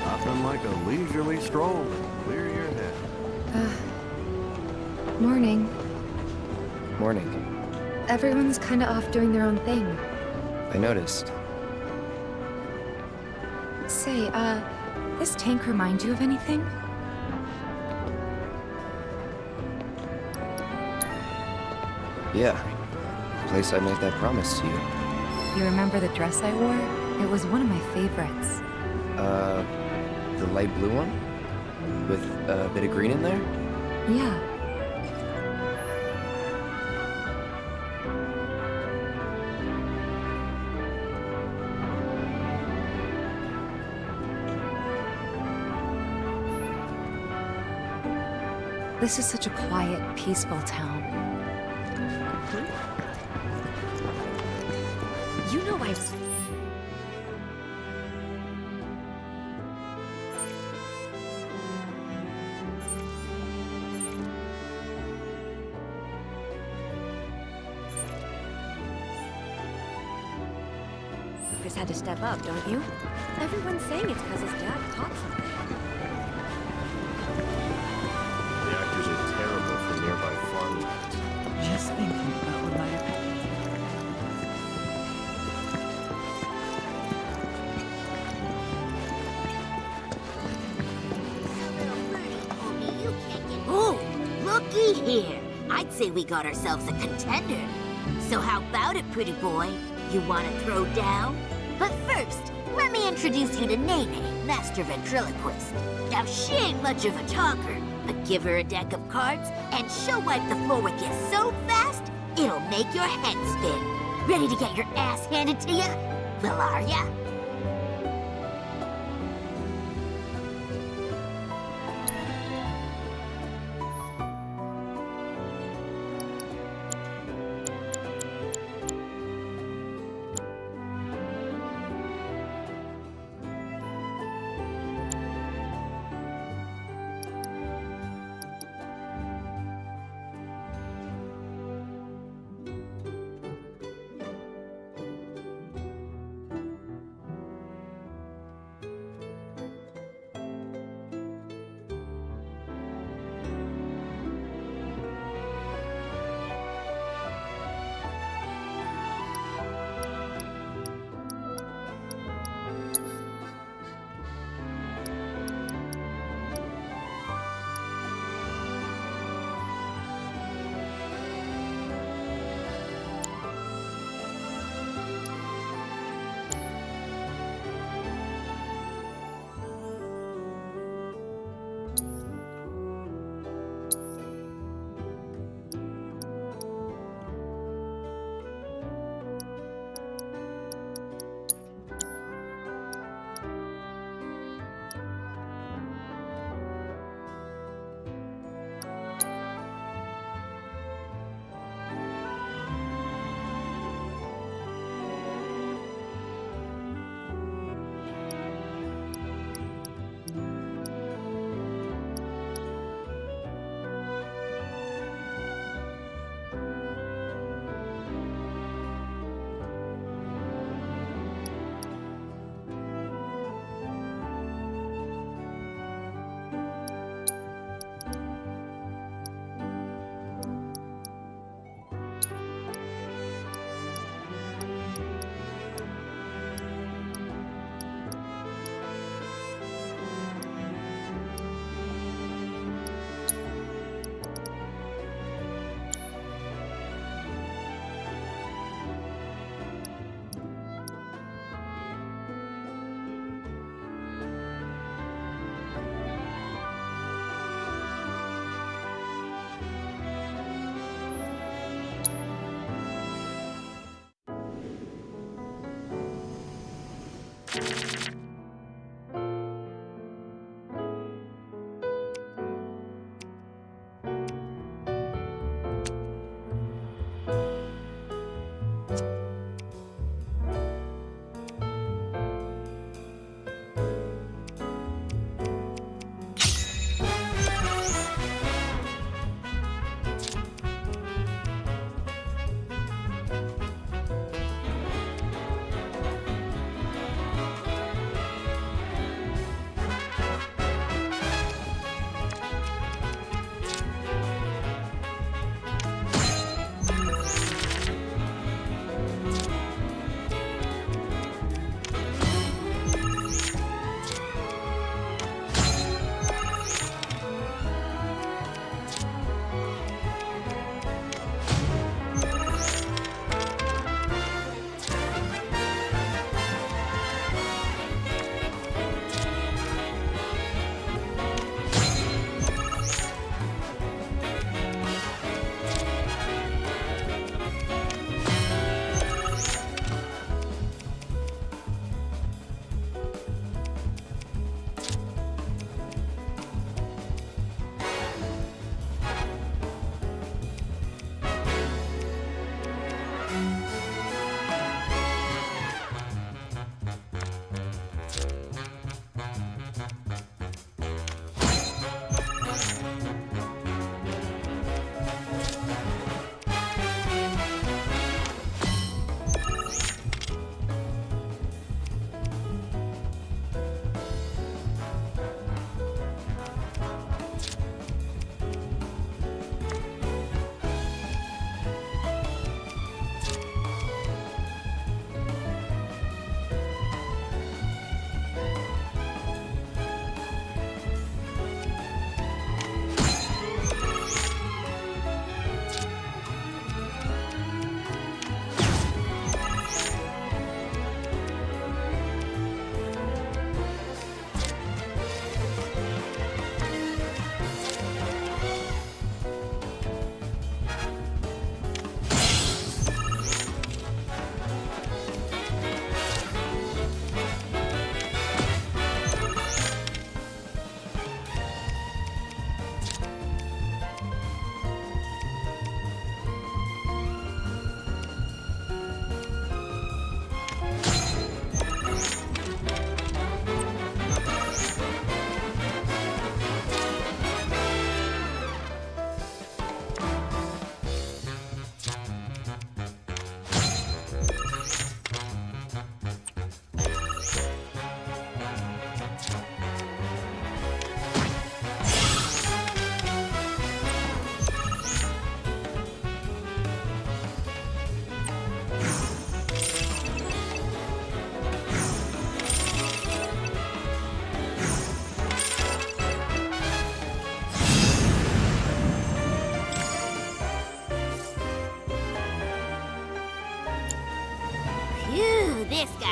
Nothing like a leisurely stroll to clear your head. Morning. Morning. Everyone's kinda off doing their own thing. I noticed. Say, this tank remind you of anything? Yeah. The place I made that promise to you. You remember the dress I wore? It was one of my favorites. The light blue one? With a bit of green in there? Yeah. This is such a quiet, peaceful town. You know Chris had to step up, don't you? Everyone's saying it's because his dad caught something. Reactors are terrible for nearby farmlands. Just thinking about what might have Oh, looky here. I'd say we got ourselves a contender. So how about it, pretty boy? You want to throw down? But first, let me introduce you to Nene, master ventriloquist. Now, she ain't much of a talker, but give her a deck of cards, and she'll wipe the floor with you so fast, it'll make your head spin. Ready to get your ass handed to you? Well, are ya?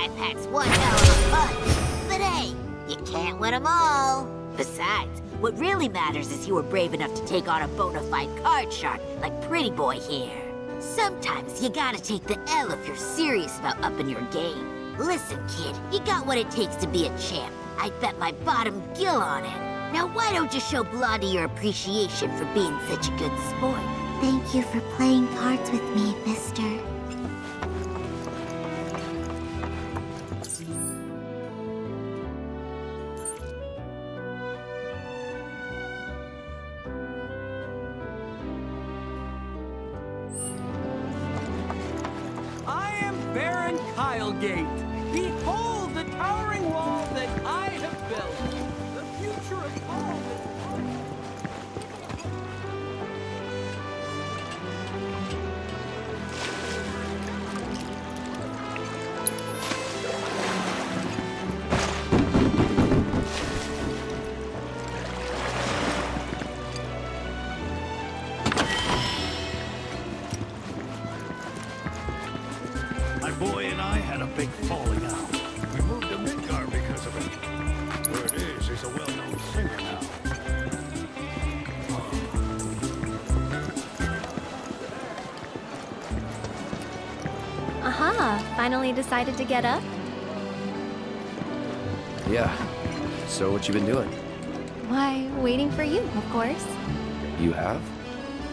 guy packs one hell of a punch. But hey, you can't win them all. Besides, what really matters is you were brave enough to take on a bona fide card shark like Pretty Boy here. Sometimes you gotta take the L if you're serious about upping your game. Listen, kid, you got what it takes to be a champ. I'd bet my bottom gill on it. Now why don't you show Blondie your appreciation for being such a good sport? Thank you for playing cards with me, mister. I am Baron Kylegate. Behold the towering wall that I have built. The future of all is... My boy and I had a big falling out. We moved to Midgar because of it. Where it is, he's a well-known singer now. Aha, finally decided to get up? Yeah. So what you been doing? Why, waiting for you, of course. You have?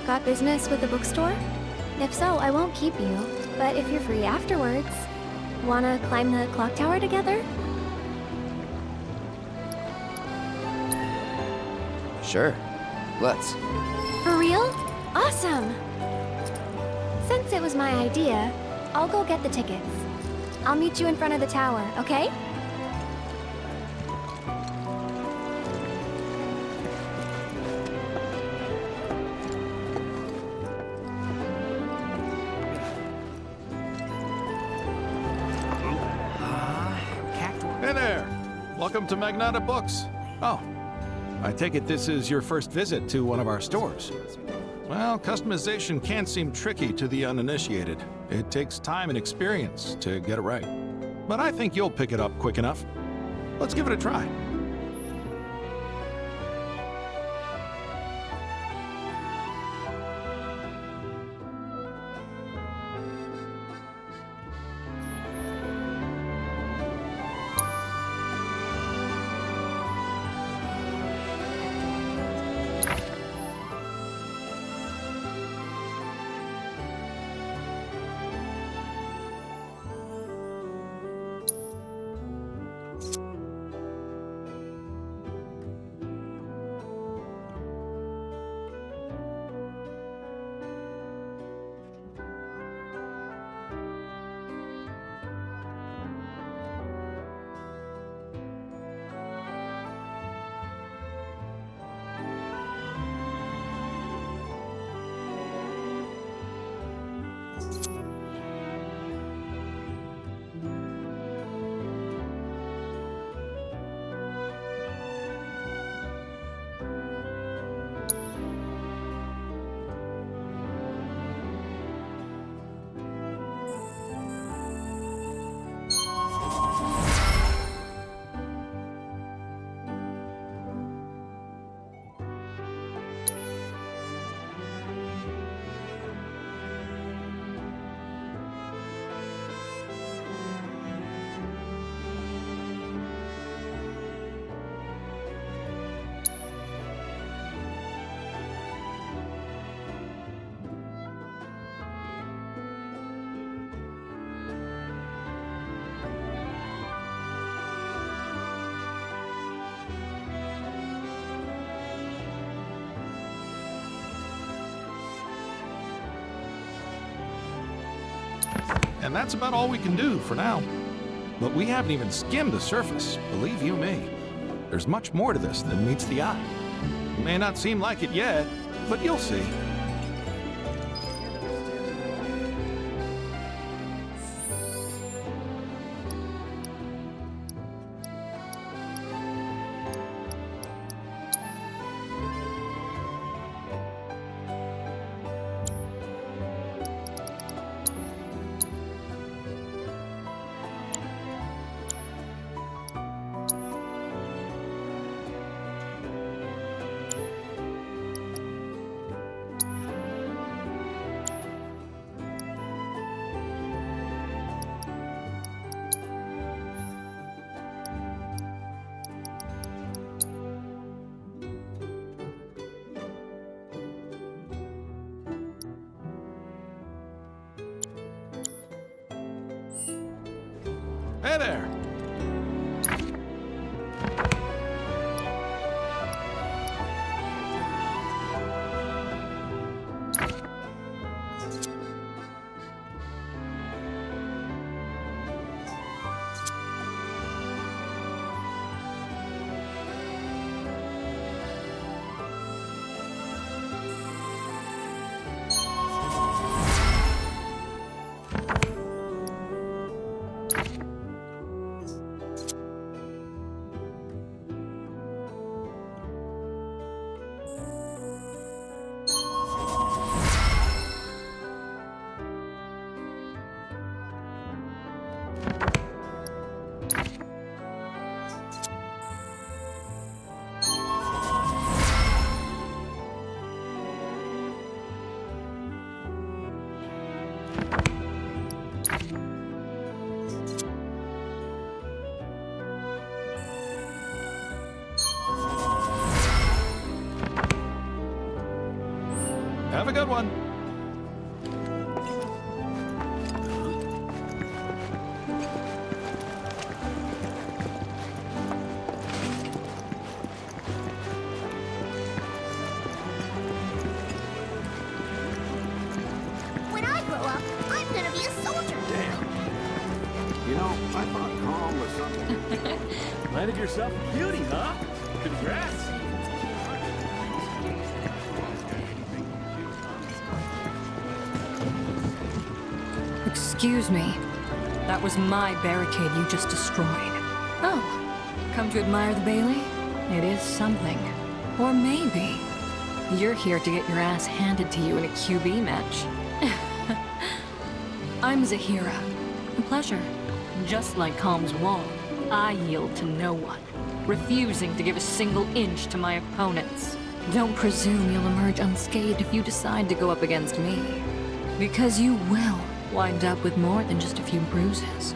Got business with the bookstore? If so, I won't keep you. But if you're free afterwards, wanna climb the clock tower together? Sure. Let's. For real? Awesome! Since it was my idea, I'll go get the tickets. I'll meet you in front of the tower, okay? Hey there! Welcome to Magnata Books. Oh, I take it this is your first visit to one of our stores. Well, customization can seem tricky to the uninitiated. It takes time and experience to get it right. But I think you'll pick it up quick enough. Let's give it a try. And that's about all we can do for now. But we haven't even skimmed the surface, believe you me. There's much more to this than meets the eye. It may not seem like it yet, but you'll see. Hey there! Have a good one. When I grow up, I'm gonna be a soldier. Damn. You know, I thought calm was something. Landed yourself a cutie, huh? Congrats. Excuse me. That was my barricade you just destroyed. Oh, come to admire the Bailey? It is something. Or maybe you're here to get your ass handed to you in a QB match. I'm Zahira. A pleasure. Just like Calm's wall, I yield to no one, refusing to give a single inch to my opponents. Don't presume you'll emerge unscathed if you decide to go up against me. Because you will wind up with more than just a few bruises.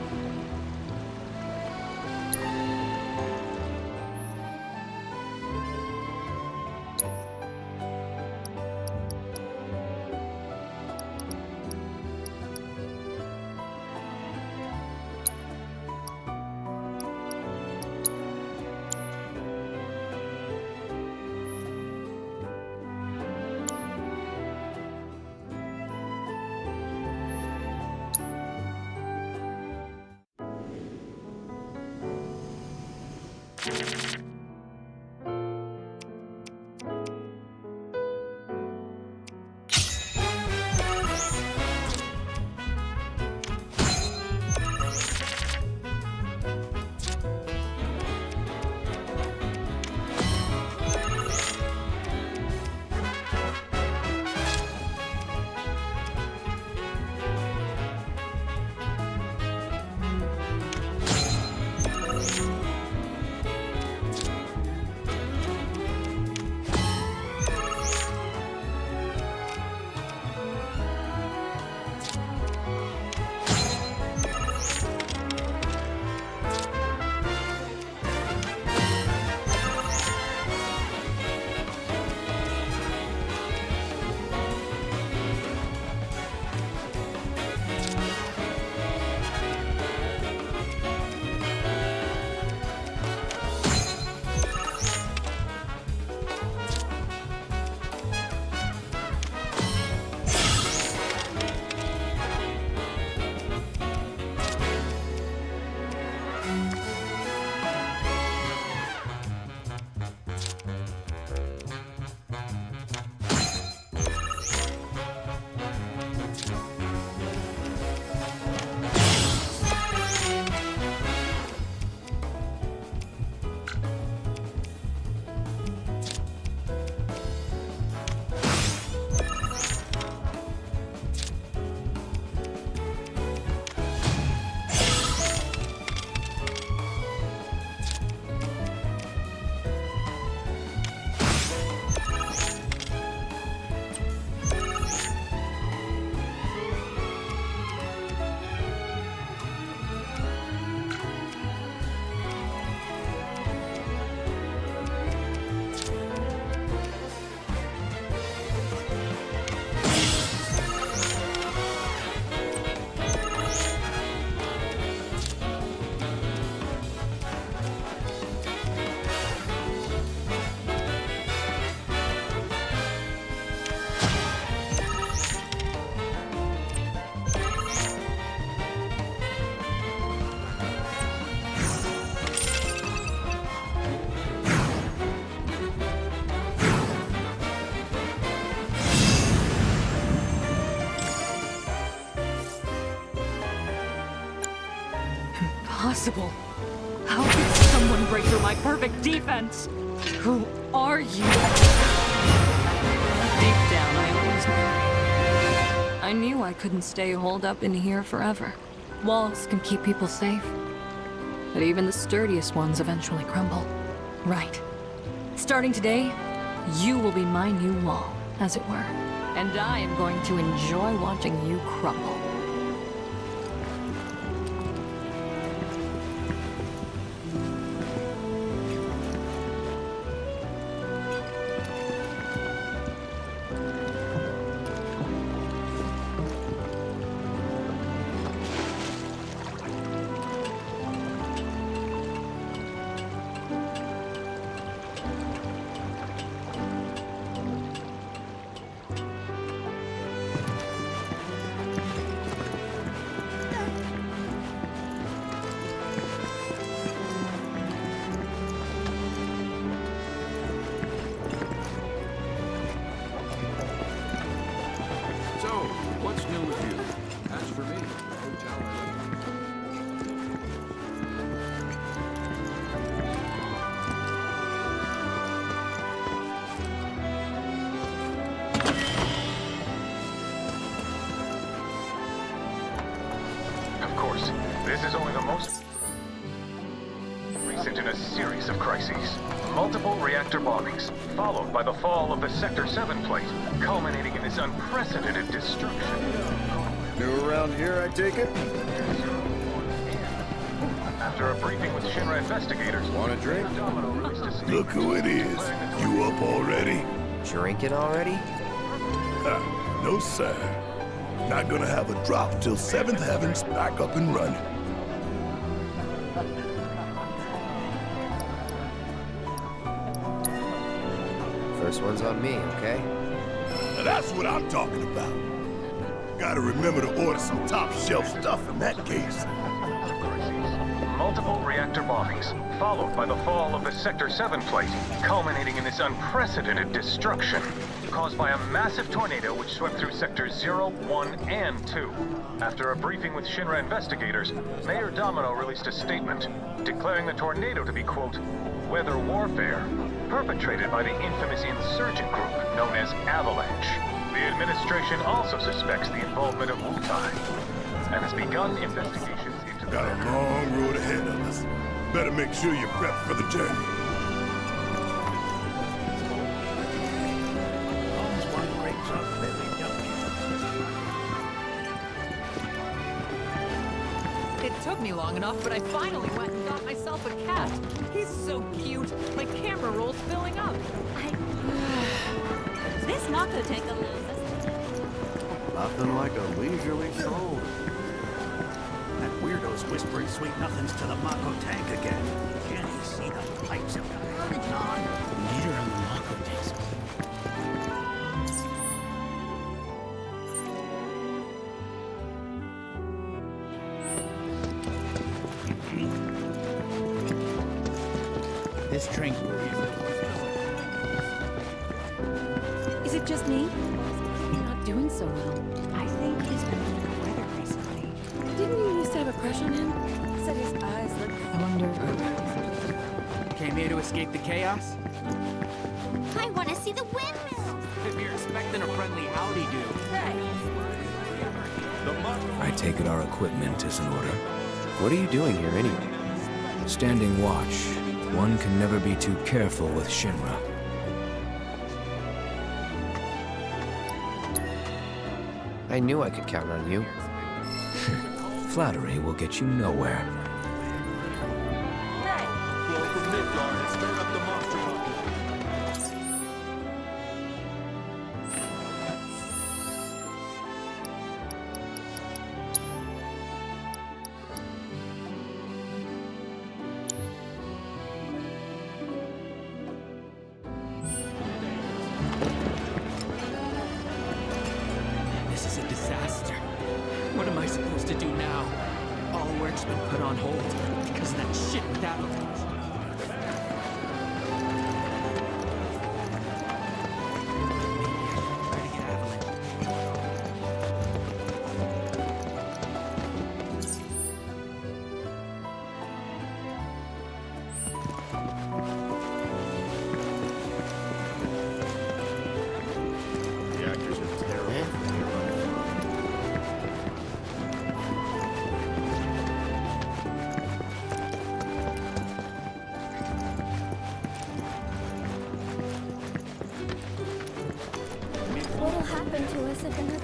impossible. How could someone break through my perfect defense? Who are you? Deep down, I always knew. I knew I couldn't stay holed up in here forever. Walls can keep people safe, but even the sturdiest ones eventually crumble. Right. Starting today, you will be my new wall, as it were. And I am going to enjoy watching you crumble. So, what's new with you? As for me, hotel I live in. Of course, this is only the most recent in a series of crises. Multiple reactor bombings, followed by the fall of the Sector 7 plate, culminating in this unprecedented destruction. New around here, I take it? After a briefing with Shinra investigators, Want a drink? Domino released a statement Look who it is. You up already? Drinking already? No, sir. Not gonna have a drop till 7th Heaven's back up and running. First one's on me, okay? Now that's what I'm talking about. Gotta remember to order some top shelf stuff in that case. multiple reactor bombings, followed by the fall of the Sector 7 plate, culminating in this unprecedented destruction, caused by a massive tornado which swept through Sectors 0, 1, and 2. After a briefing with Shinra investigators, Mayor Domino released a statement declaring the tornado to be, quote, weather warfare, perpetrated by the infamous insurgent group known as Avalanche. The administration also suspects the involvement of Wu-Tai and has begun investigations into Got a long road ahead of us. Better make sure you're prepped for the journey. It took me long enough, but I finally went and got myself a cat. He's so cute. My camera roll's filling up. Is this not gonna take a little? Nothing like a leisurely stroll. That weirdo's whispering sweet nothings to the Mako tank again. Can't he see the pipes have got burning on? Meter on the Mako tanks. This train Is it just me? He's not doing so well. I think he's been under the weather recently. Didn't you used to have a crush on him? Said his eyes looked. I wonder. Came here to escape the chaos? I want to see the windmills. If you're expecting a friendly howdy-do. I take it our equipment is in order. What are you doing here anyway? Standing watch. One can never be too careful with Shinra. I knew I could count on you. Flattery will get you nowhere. Blow from Midgard and start up the monster rocket. This is a disaster. What am I supposed to do now? All work's been put on hold because of that shit with Avalanche. Try to get Avalanche. What'll happen to us if another...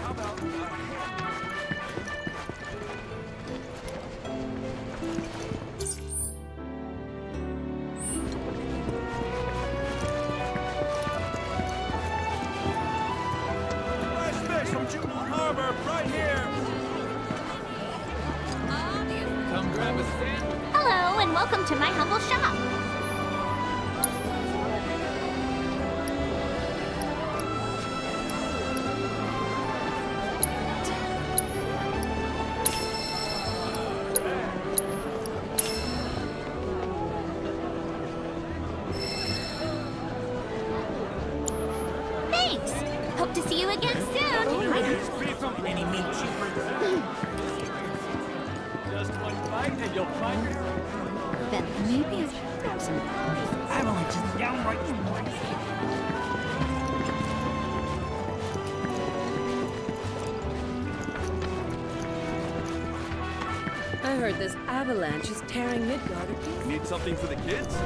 Fresh fish from Jupiter Harbor, right here. Come grab a sandwich. Hello, and welcome to my humble shop. Thanks. Hope to see you again soon. Any meat cheaper? Just one bite and you'll find it. Then maybe it's some Avalanche is downright. I heard this avalanche is tearing Midgard to pieces. Need something for the kids?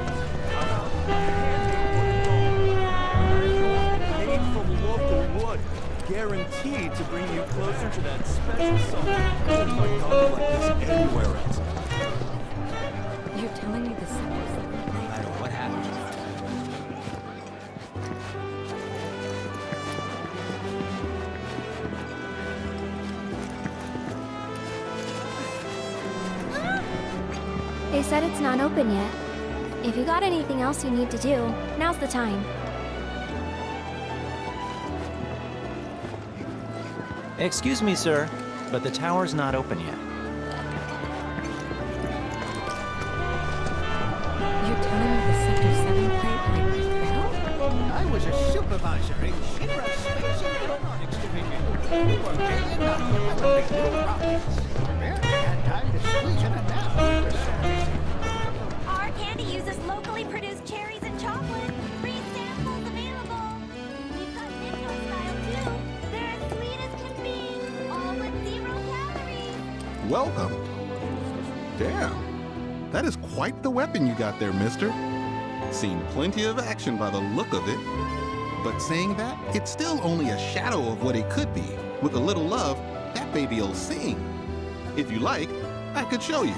Made from local wood. Guaranteed to bring you closer to that special something. Oh my God, like this anywhere else. You're telling me this No matter what happens. They said it's not open yet. If you got anything else you need to do, now's the time. Excuse me, sir, but the tower's not open yet. You're telling me the Sector 7 plate fell? I was a supervisor in Shinra Space and Aeronautics Division. We were getting enough developing new rockets. Barely had time to squeeze in a nap. Our candy uses locally produced cherries and chocolate. Free samples available. We've got Midgard style too. They're as sweet as can be, all with 0 calories. Welcome. Damn. That is quite the weapon you got there, mister. Seen plenty of action by the look of it. But saying that, it's still only a shadow of what it could be. With a little love, that baby'll sing. If you like, I could show you.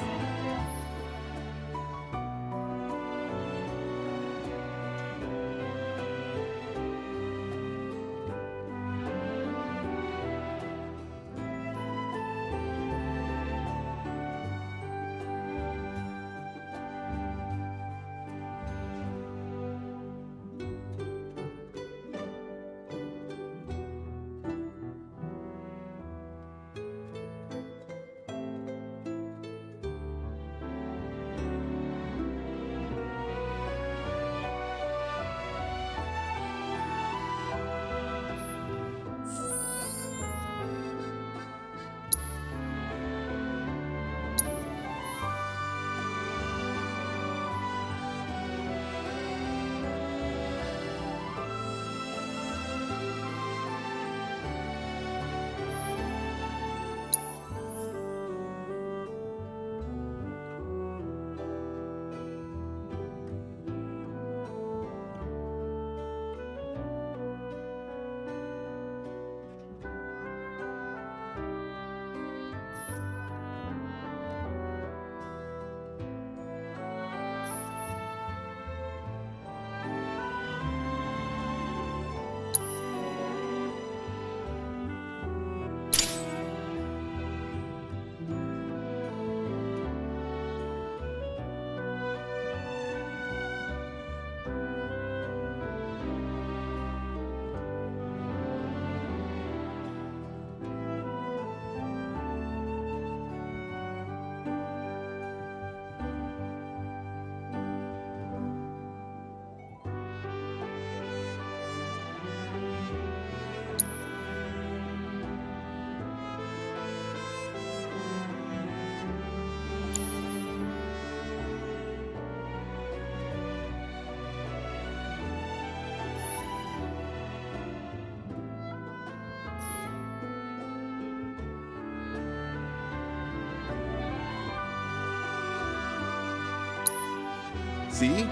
See?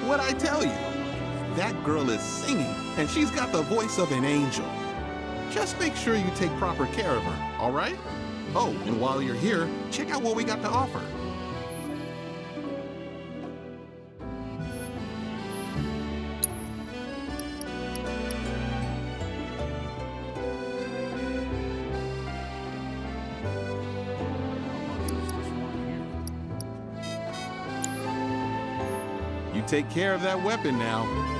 What'd I tell you? That girl is singing, and she's got the voice of an angel. Just make sure you take proper care of her, all right? Oh, and while you're here, check out what we got to offer. You take care of that weapon now.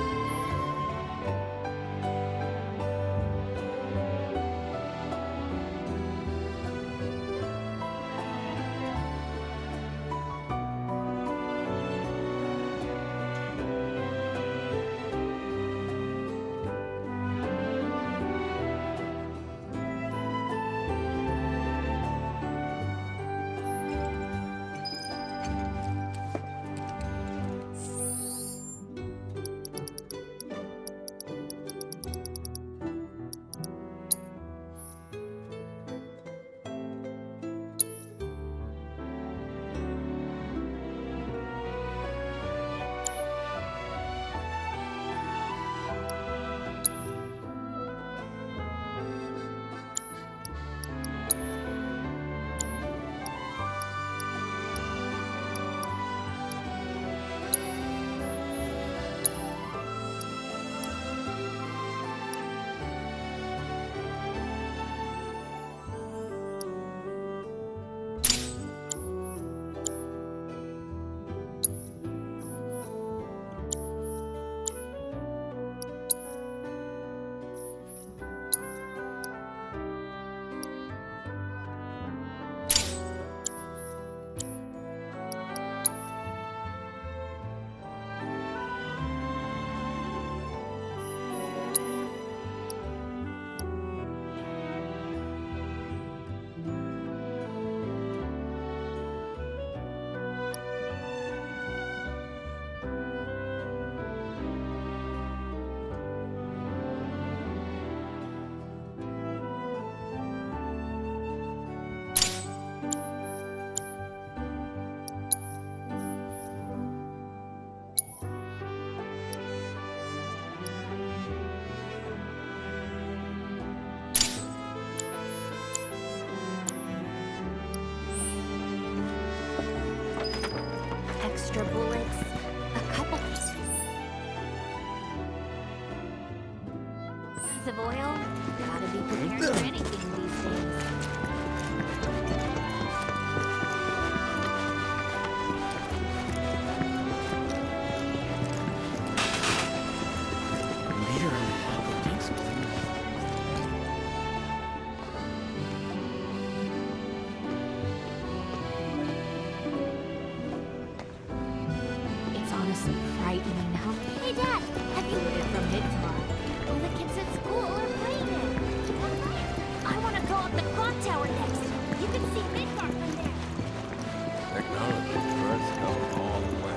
Extra bullets, a couple of oil. Gotta be prepared for anything these days. It's honestly frightening how. Hey, Dad, have you heard it from Midtown? All the kids at school are playing it. I want to go up the clock tower next. You can see Midgard from there. Technology first come all the way.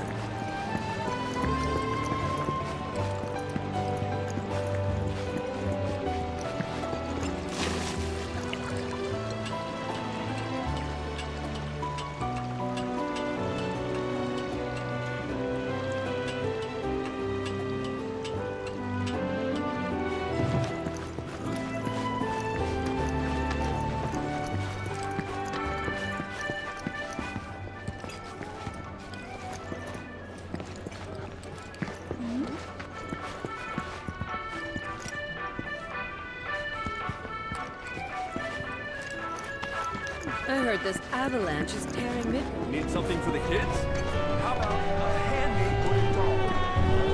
I heard this avalanche is tearing mid. Need something for the kids? How about a handmade wooden doll?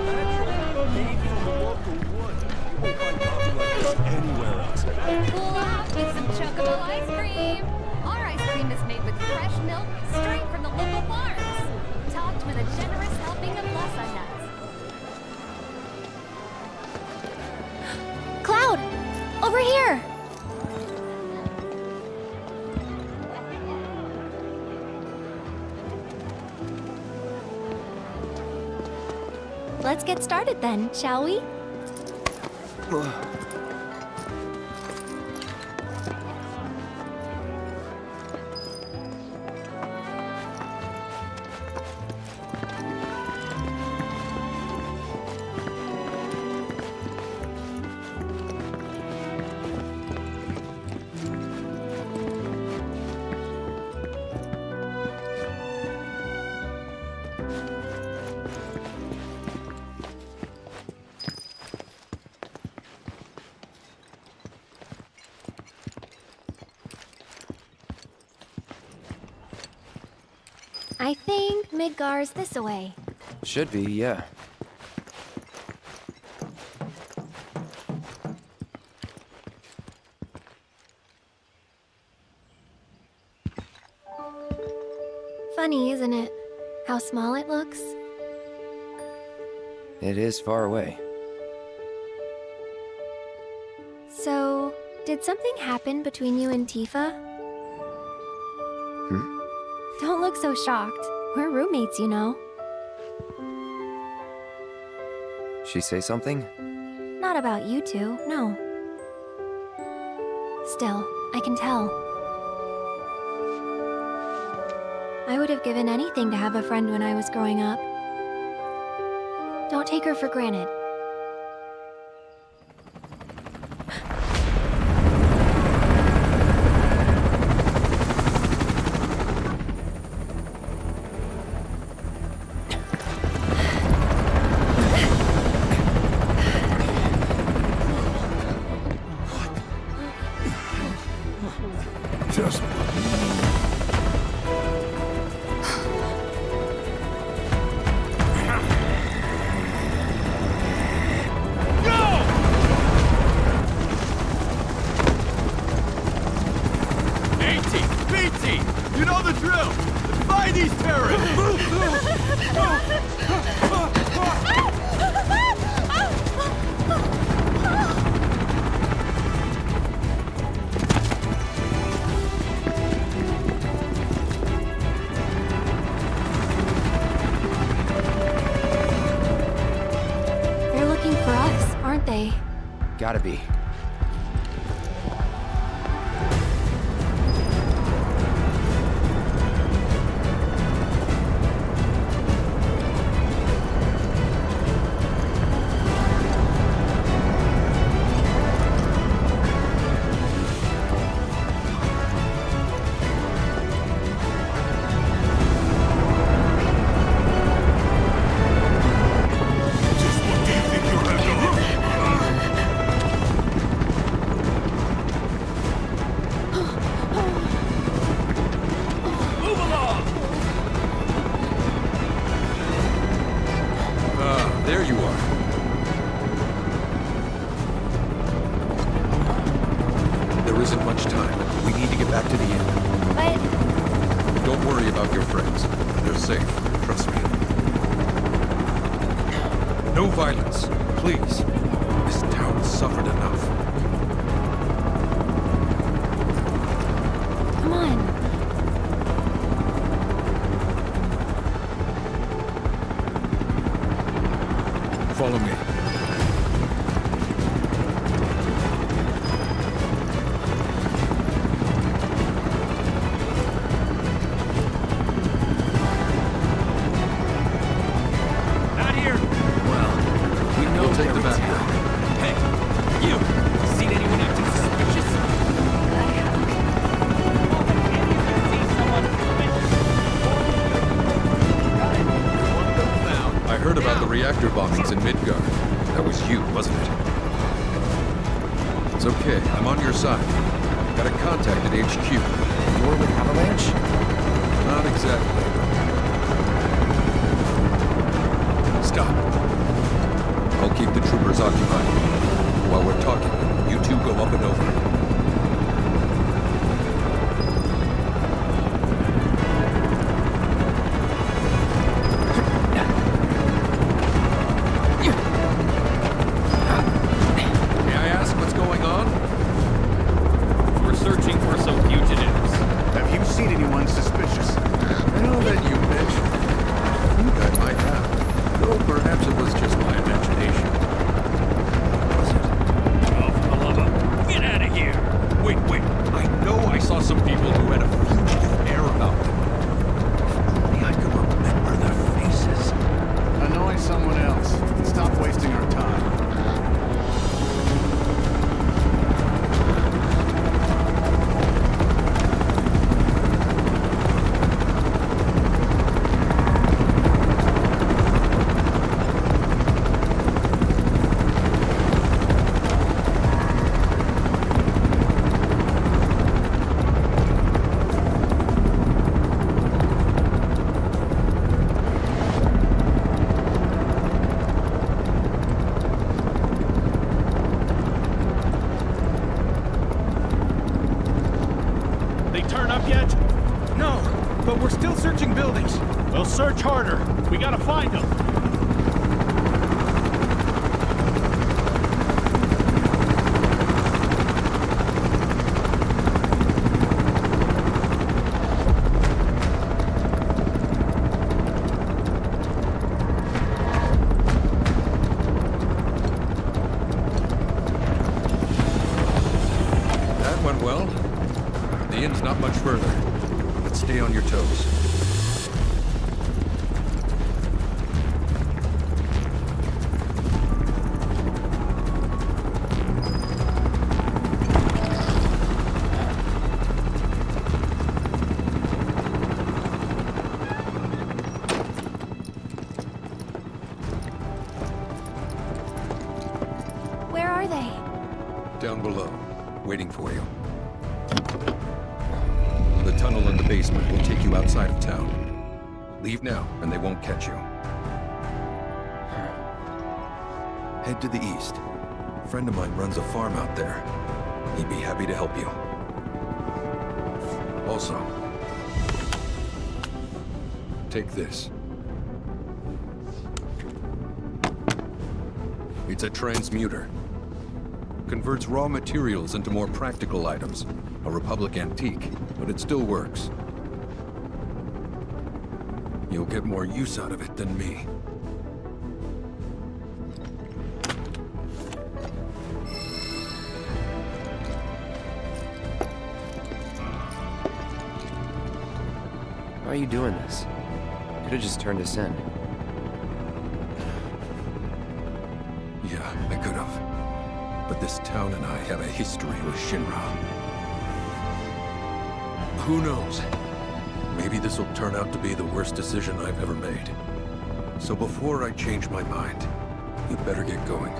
Natural, made from the local wood. You won't find coffee like this anywhere else. Cool out with some chocobo ice cream. Our ice cream is made with fresh milk straight from the local farms, topped with a generous helping of lassa nuts. Cloud, over here. Let's get started then, shall we? I think Midgar's this away. Should be, yeah. Funny, isn't it? How small it looks? It is far away. So, did something happen between you and Tifa? Don't look so shocked. We're roommates, you know. She say something? Not about you two, no. Still, I can tell. I would have given anything to have a friend when I was growing up. Don't take her for granted. Just You know the drill! Find these terrorists! They're looking for us, aren't they? Gotta be. There you are. There isn't much time. We need to get back to the inn. But Don't worry about your friends. They're safe. Trust me. No violence, please. This town suffered enough. come on. Follow me. Not here! Well, we know take them back now. Hey, you! Seen anyone acting suspicious? I heard about the reactor bombings in Midgard. That was you, wasn't it? It's okay. I'm on your side. Got a contact at HQ. You're with Avalanche? Not exactly. Stop. I'll keep the troopers occupied. While we're talking, you two go up and over. May I ask what's going on? We're searching for some fugitives. Have you seen anyone suspicious? Now that you mention it, I think I might have. Though perhaps it was just my imagination. Was it? Oh, for the love of... Get out of But we're still searching buildings. We'll search harder. We gotta find them. That went well. The inn's not much further, but stay on your toes. Where are they? Down below, waiting for you. The tunnel in the basement will take you outside of town. Leave now, and they won't catch you. Head to the east. A friend of mine runs a farm out there. He'd be happy to help you. Also, take this. It's a transmuter. Converts raw materials into more practical items. A Republic antique, but it still works. You'll get more use out of it than me. Why are you doing this? Could have just turned us in. Yeah, I could have. But this town and I have a history with Shinra. Who knows? Maybe this will turn out to be the worst decision I've ever made. So before I change my mind, you better get going.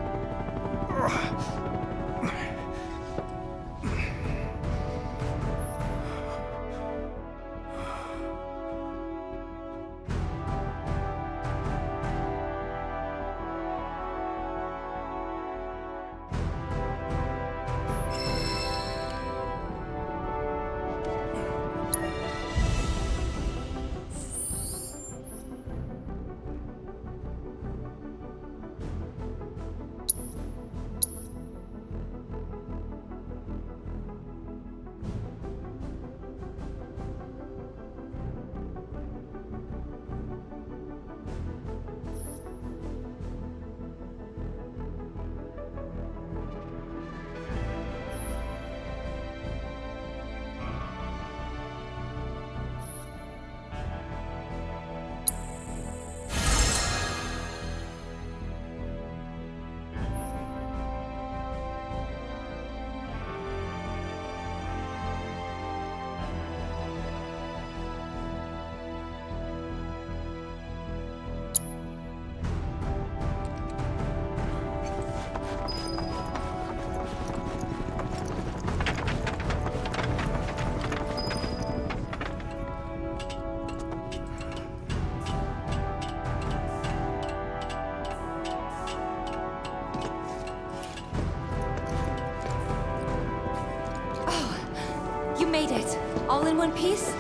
You made it. All in one piece?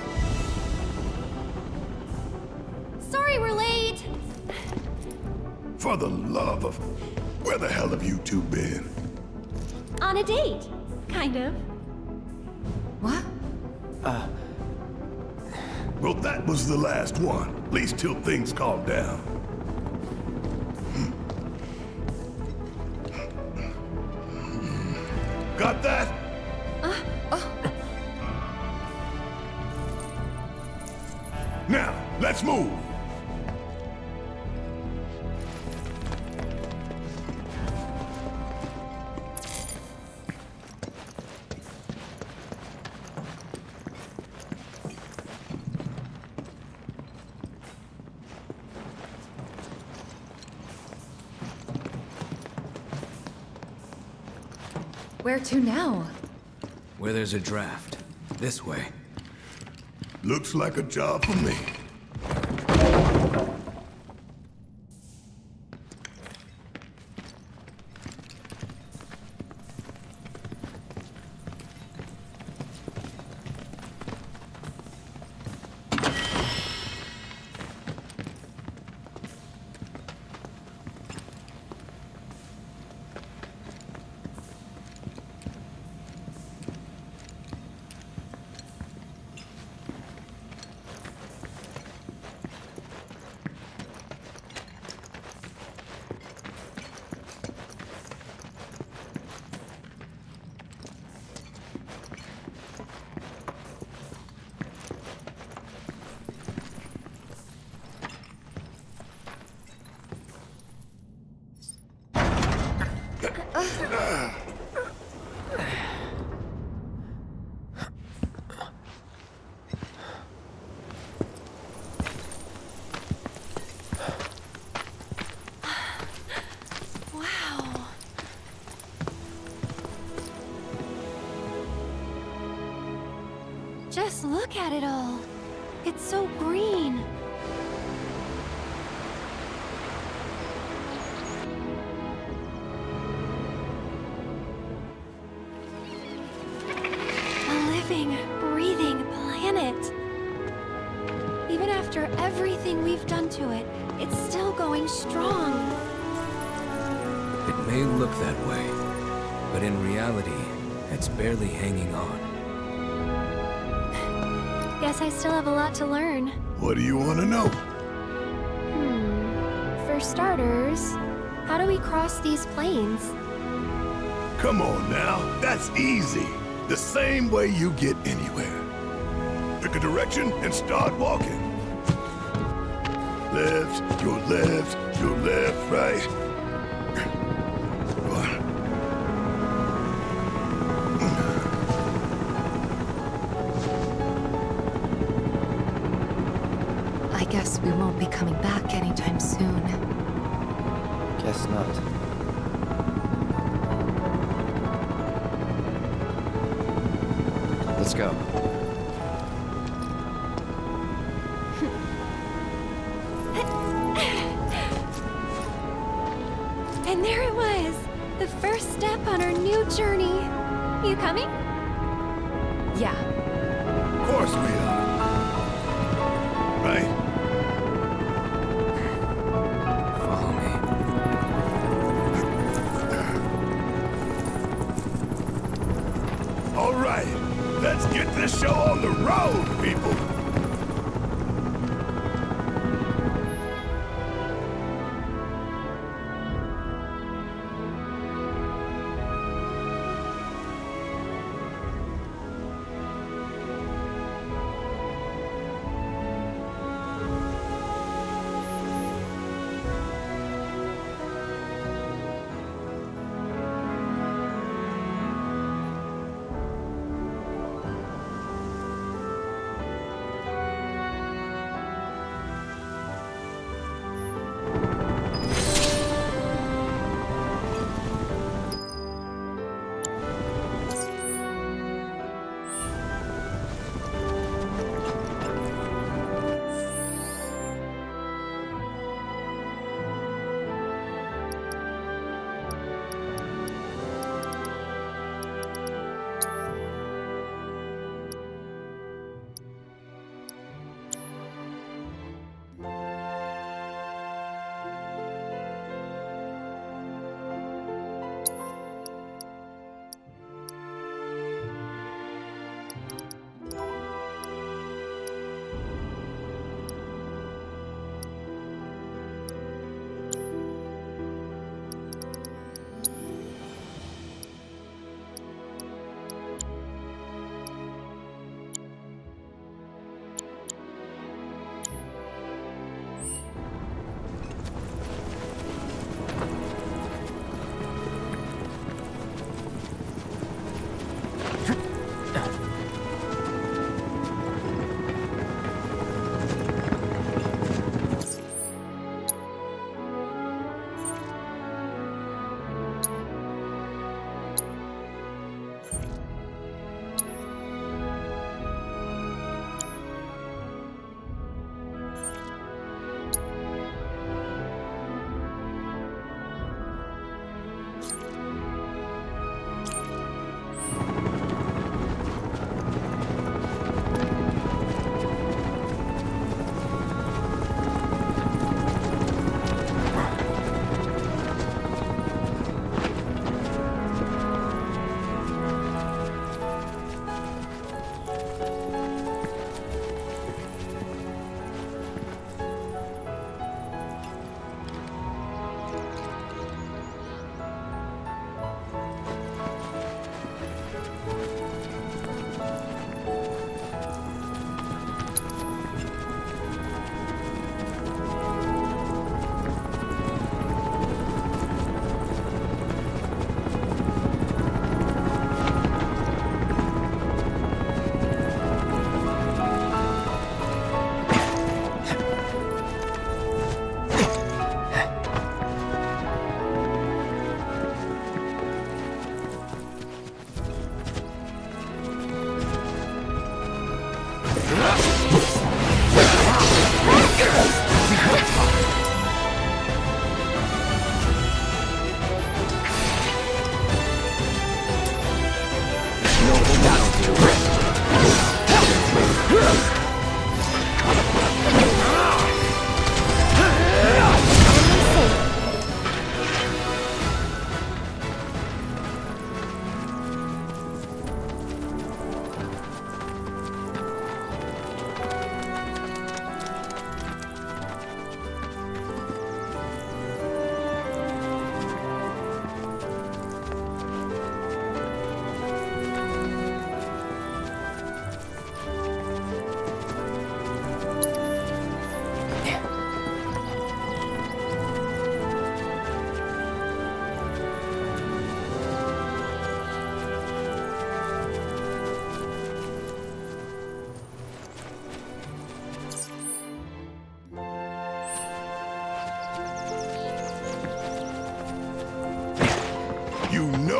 Sorry we're late. For the love of... Where the hell have you two been? On a date. Kind of. What? Well, that was the last one. At least till things calm down. Got that? Now, let's move. Where to now? Where there's a draft. This way. Looks like a job for me. Just look at it all. It's so green. A living, breathing planet. Even after everything we've done to it, it's still going strong. It may look that way, but in reality, it's barely hanging on. Guess I still have a lot to learn. What do you want to know? For starters, how do we cross these plains? Come on now, that's easy. The same way you get anywhere. Pick a direction and start walking. Left, your left, right. I guess we won't be coming back anytime soon. Guess not. Let's go. And there it was, the first step on our new journey. You coming? Yeah. Of course we are. Right? Follow me. All right, let's get this show on the road, people.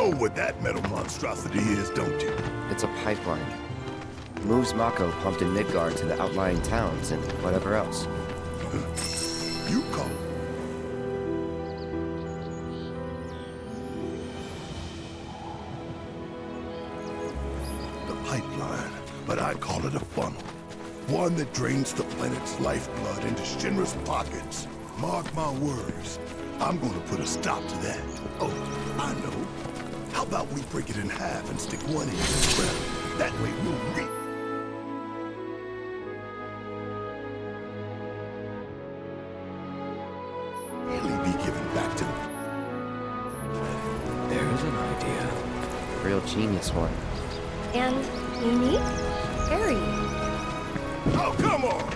know what that metal monstrosity is, don't you? It's a pipeline. Moves Mako pumped in Midgard to the outlying towns and whatever else. You call it. The pipeline, but I call it a funnel. One that drains the planet's lifeblood into Shinra's pockets. Mark my words, I'm gonna put a stop to that. Oh, I know. How about we break it in half and stick one end in the ground? That way we'll reap. Really be given back to them. There's an idea. Real genius one. And unique? Very. Oh, come on!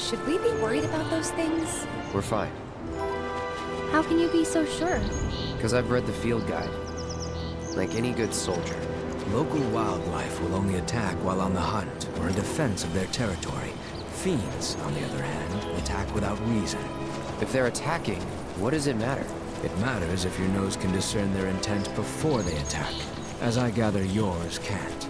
should we be worried about those things? We're fine, How can you be so sure? because I've read the field guide. Like any good soldier. Local wildlife will only attack while on the hunt or in defense of their territory. Fiends, on the other hand, attack without reason. If they're attacking, what does it matter? It matters if your nose can discern their intent before they attack, as I gather yours can't.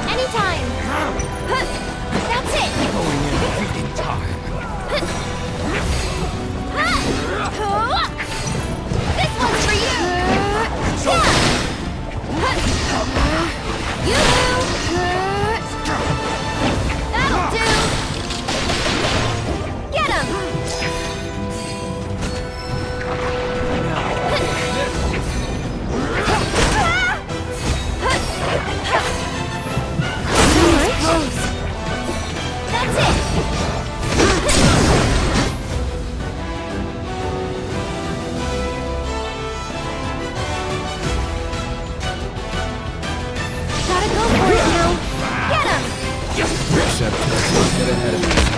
Anytime! That's it! Going in feeding time. This one's for you! You! That'll do! Get him! That's it! Gotta go for it now! Get him! Receptor, get ahead of yourselves.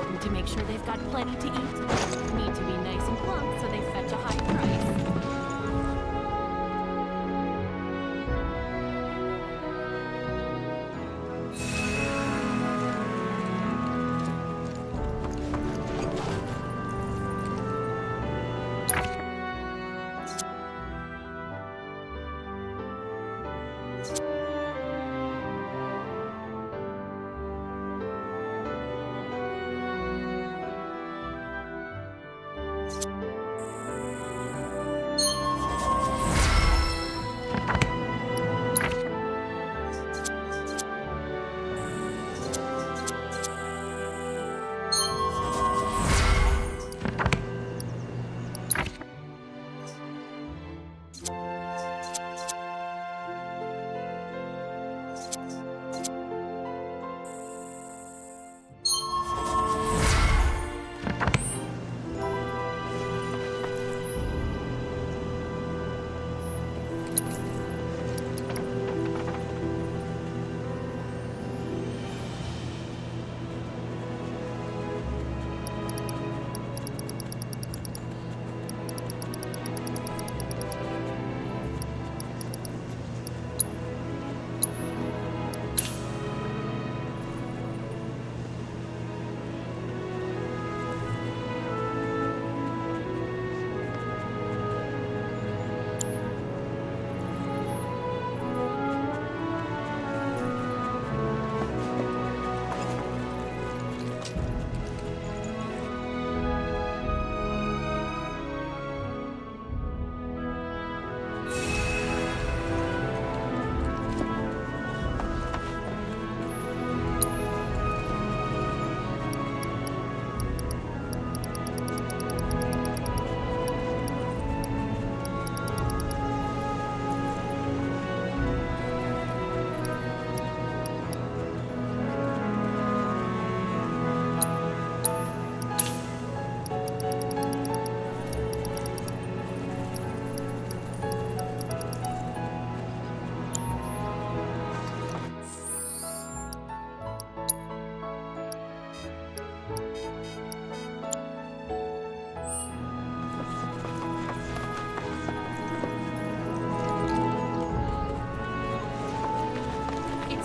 important to make sure they've got plenty to eat. Need to be nice and plump so they fetch a high price.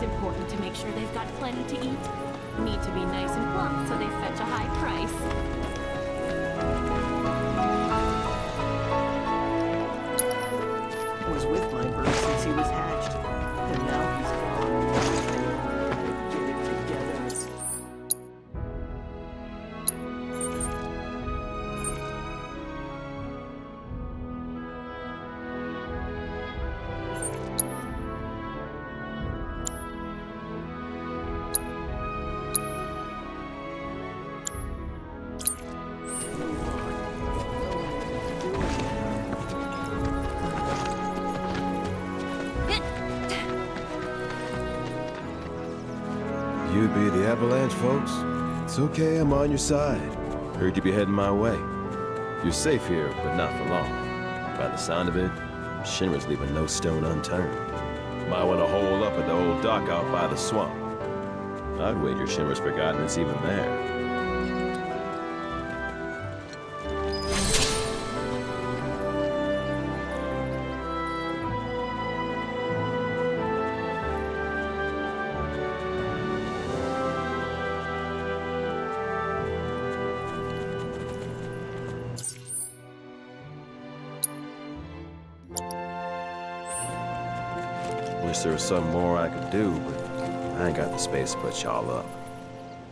Important to make sure they've got plenty to eat. Need to be nice and plump so they fetch a high price. Was with my bird since he was hatched, and now he's gone. Get it together. You be the Avalanche, folks? It's okay, I'm on your side. Heard you be heading my way. You're safe here, but not for long. By the sound of it, Shinra's leaving no stone unturned. Might want to hole up at the old dock out by the swamp. I'd wager Shinra's forgotten it's even there. Wish there was something more I could do, but I ain't got the space to put y'all up.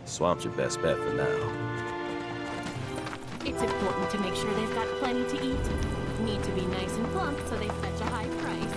Swamp's your best bet for now. It's important to make sure they've got plenty to eat. Need to be nice and plump so they fetch a high price.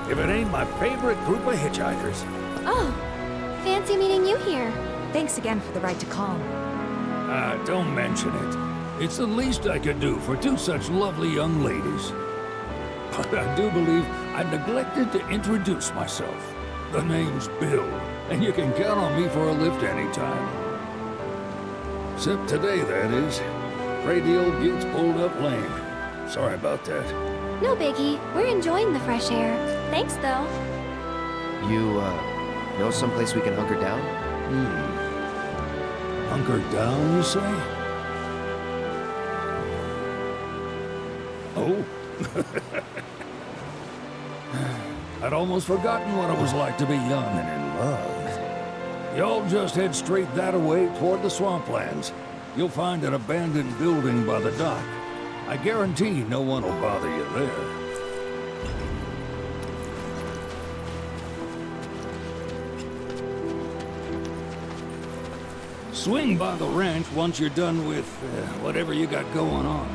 if it ain't my favorite group of hitchhikers. Oh, fancy meeting you here. Thanks again for the ride to Calm. Don't mention it. It's the least I could do for two such lovely young ladies. But I do believe I neglected to introduce myself. The name's Bill, and you can count on me for a lift anytime. Except today, that is. Afraid the old bute's pulled up lame. Sorry about that. No biggie. We're enjoying the fresh air. Thanks, though. You, know someplace we can hunker down? Hunker down, you say? Oh? I'd almost forgotten what it was like to be young and in love. Y'all just head straight that-a-way toward the swamplands. You'll find an abandoned building by the dock. I guarantee no one will bother you there. Swing by the ranch once you're done with whatever you got going on.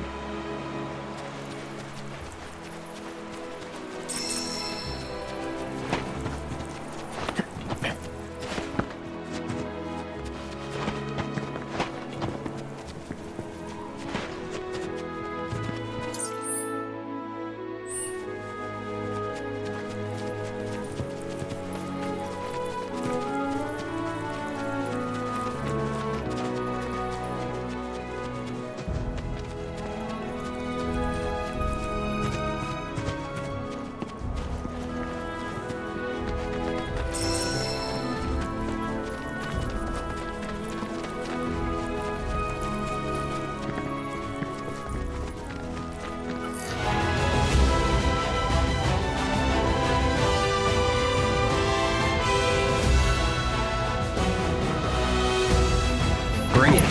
Bring it.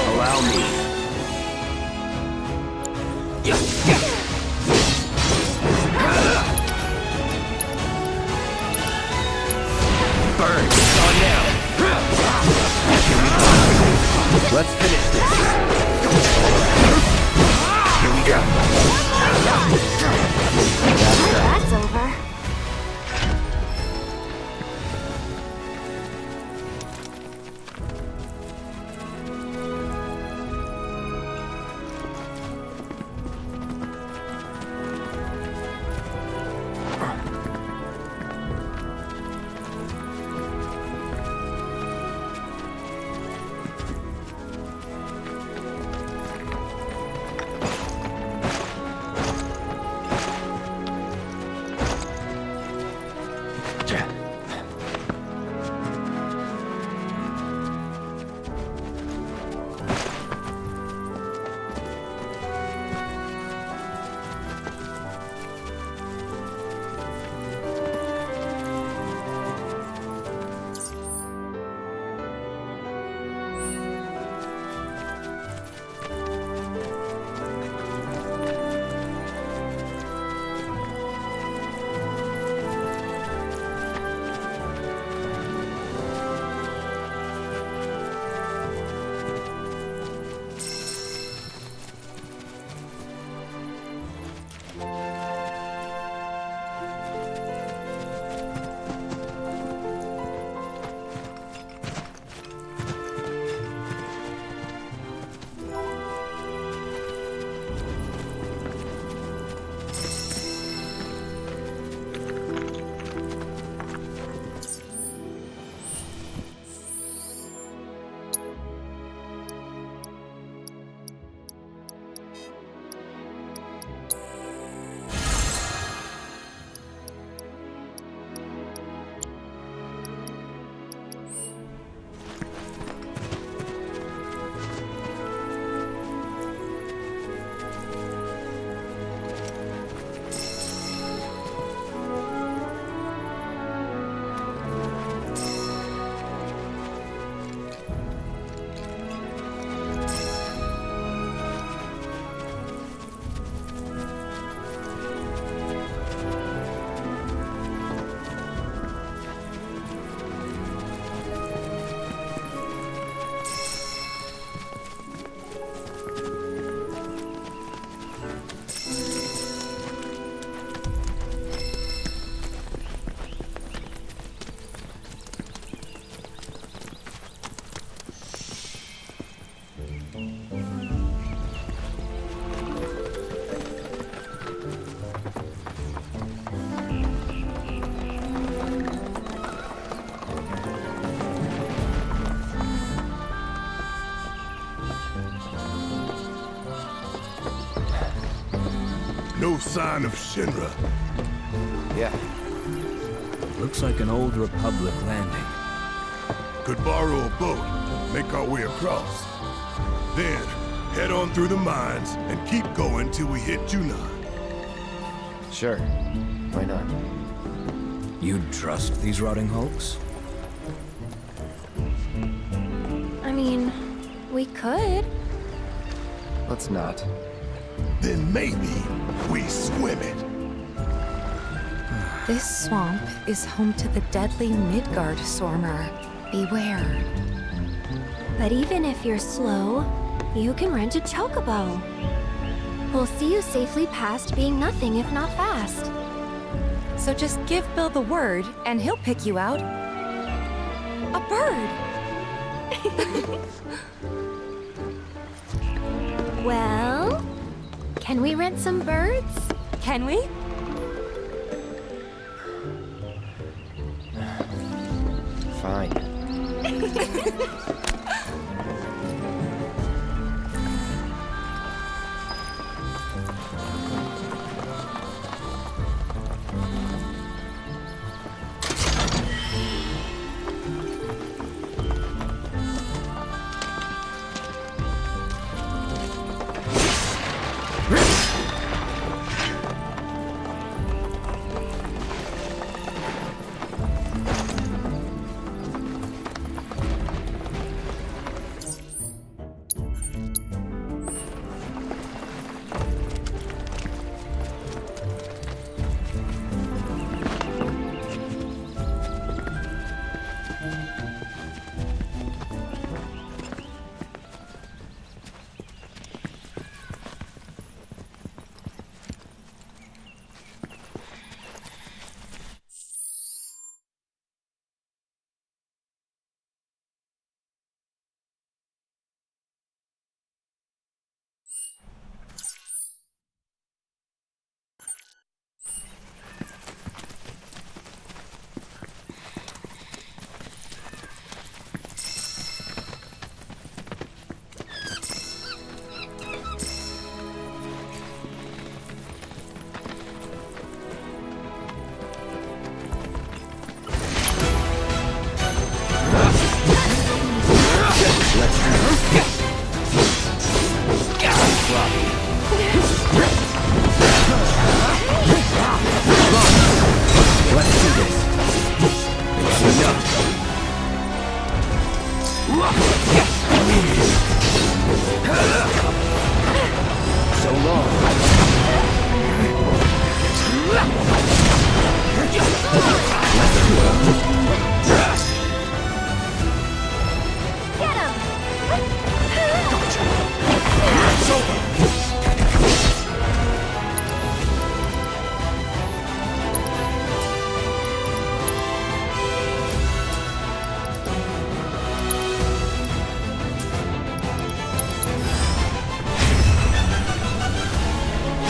Allow me. Burn. It's on now. Let's finish this. Here we go. That's over. No sign of Shinra. Yeah. Looks like an old Republic landing. Could borrow a boat, make our way across. Then, head on through the mines and keep going till we hit Junon. Sure. Why not? You'd trust these rotting hulks? I mean, we could. Let's not. Then maybe we swim it. This swamp is home to the deadly Midgard Swarmer. Beware. But even if you're slow, you can rent a chocobo. We'll see you safely past being nothing if not fast. So just give Bill the word, and he'll pick you out. A bird! Well, can we rent some birds? Can we? Fine.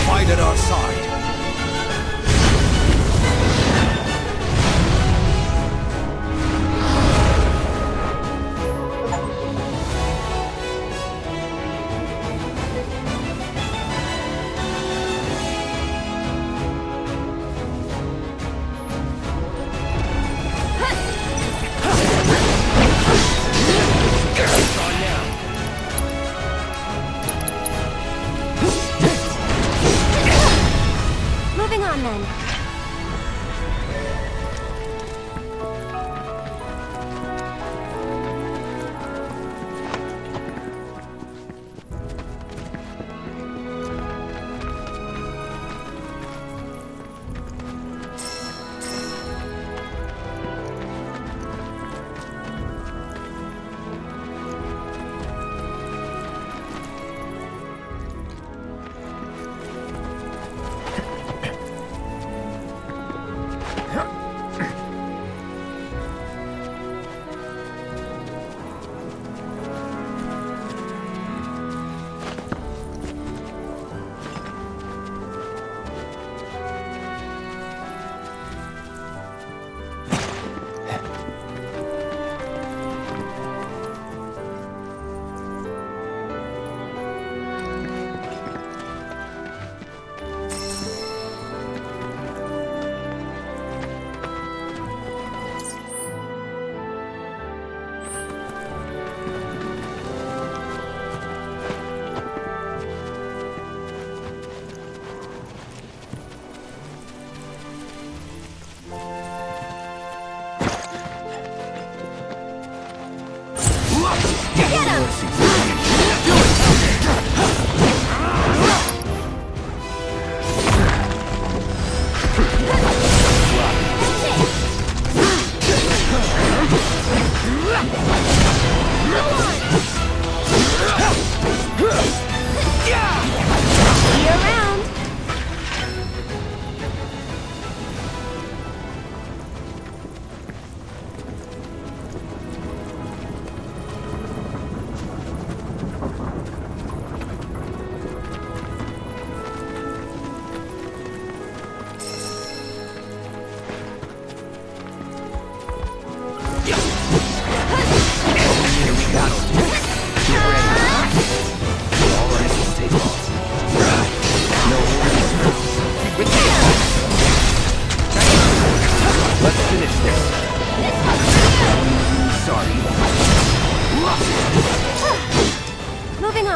Fight at our side. Moving on then.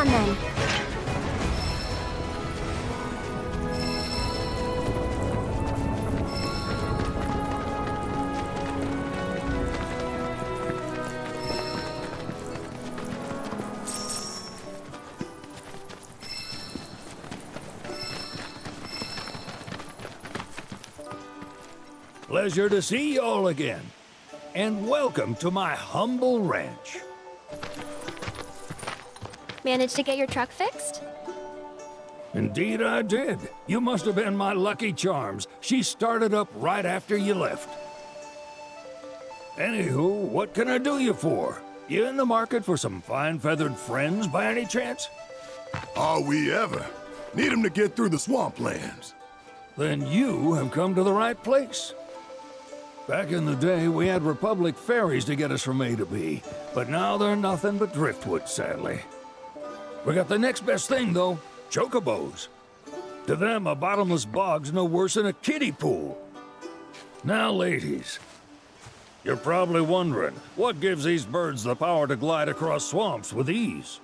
on then. Pleasure to see y'all again. And welcome to my humble ranch. Managed to get your truck fixed? Indeed I did. You must have been my lucky charms. She started up right after you left. Anywho, what can I do you for? You in the market for some fine-feathered friends by any chance? Are we ever? Need them to get through the swamplands. Then you have come to the right place. Back in the day, we had Republic ferries to get us from A to B, but now they're nothing but driftwood, sadly. We got the next best thing, though, chocobos. To them, a bottomless bog's no worse than a kiddie pool. Now, ladies, you're probably wondering, what gives these birds the power to glide across swamps with ease?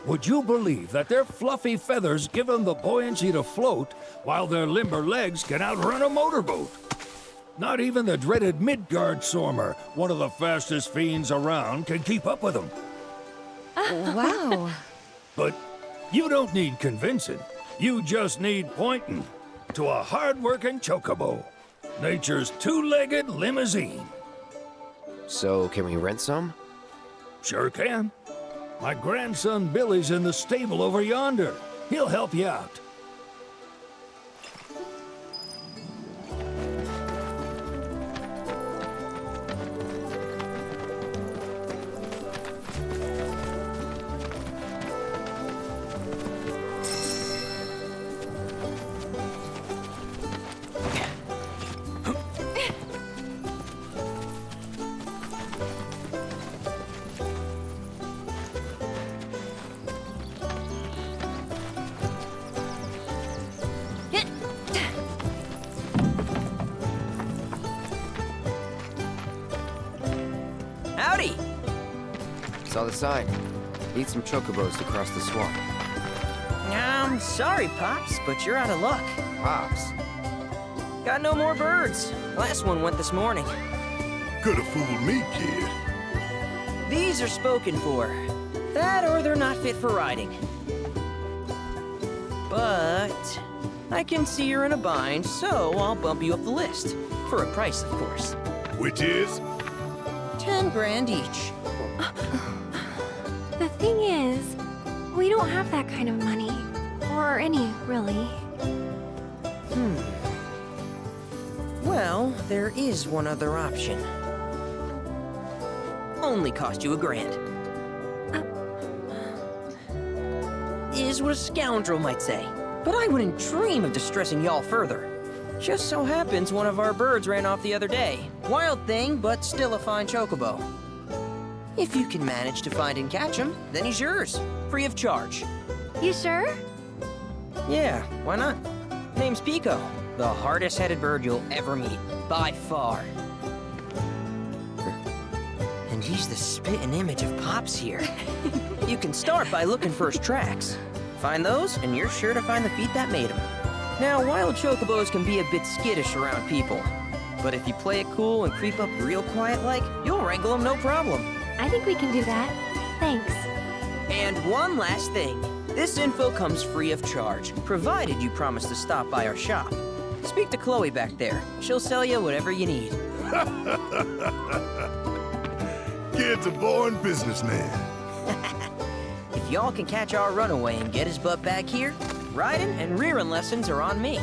Would you believe that their fluffy feathers give them the buoyancy to float, while their limber legs can outrun a motorboat? Not even the dreaded Midgard Stormer, one of the fastest fiends around, can keep up with them. Wow. But you don't need convincing. You just need pointing to a hard-working chocobo. Nature's two-legged limousine. So, can we rent some? Sure can. My grandson Billy's in the stable over yonder. He'll help you out. Howdy! Saw the sign. Need some chocobos to cross the swamp. Sorry, Pops, but you're out of luck. Pops? Got no more birds. Last one went this morning. Could've fooled me, kid. These are spoken for. That or they're not fit for riding. But I can see you're in a bind, so I'll bump you up the list. For a price, of course. Which is? 10 grand each. The thing is, we don't have that kind of money. Or any, really. Well, there is one other option. Only cost you $1,000. Is what a scoundrel might say. But I wouldn't dream of distressing y'all further. Just so happens one of our birds ran off the other day. Wild thing, but still a fine chocobo. If you can manage to find and catch him, then he's yours. Free of charge. You sure? Yeah, why not? Name's Pico. The hardest-headed bird you'll ever meet. By far. And he's the spitting image of Pops here. You can start by looking for his tracks. Find those, and you're sure to find the feet that made him. Now, wild chocobos can be a bit skittish around people. But if you play it cool and creep up real quiet-like, you'll wrangle them no problem. I think we can do that. Thanks. And one last thing. This info comes free of charge, provided you promise to stop by our shop. Speak to Chloe back there. She'll sell you whatever you need. Kid's a born businessman. If y'all can catch our runaway and get his butt back here, riding and rearing lessons are on me.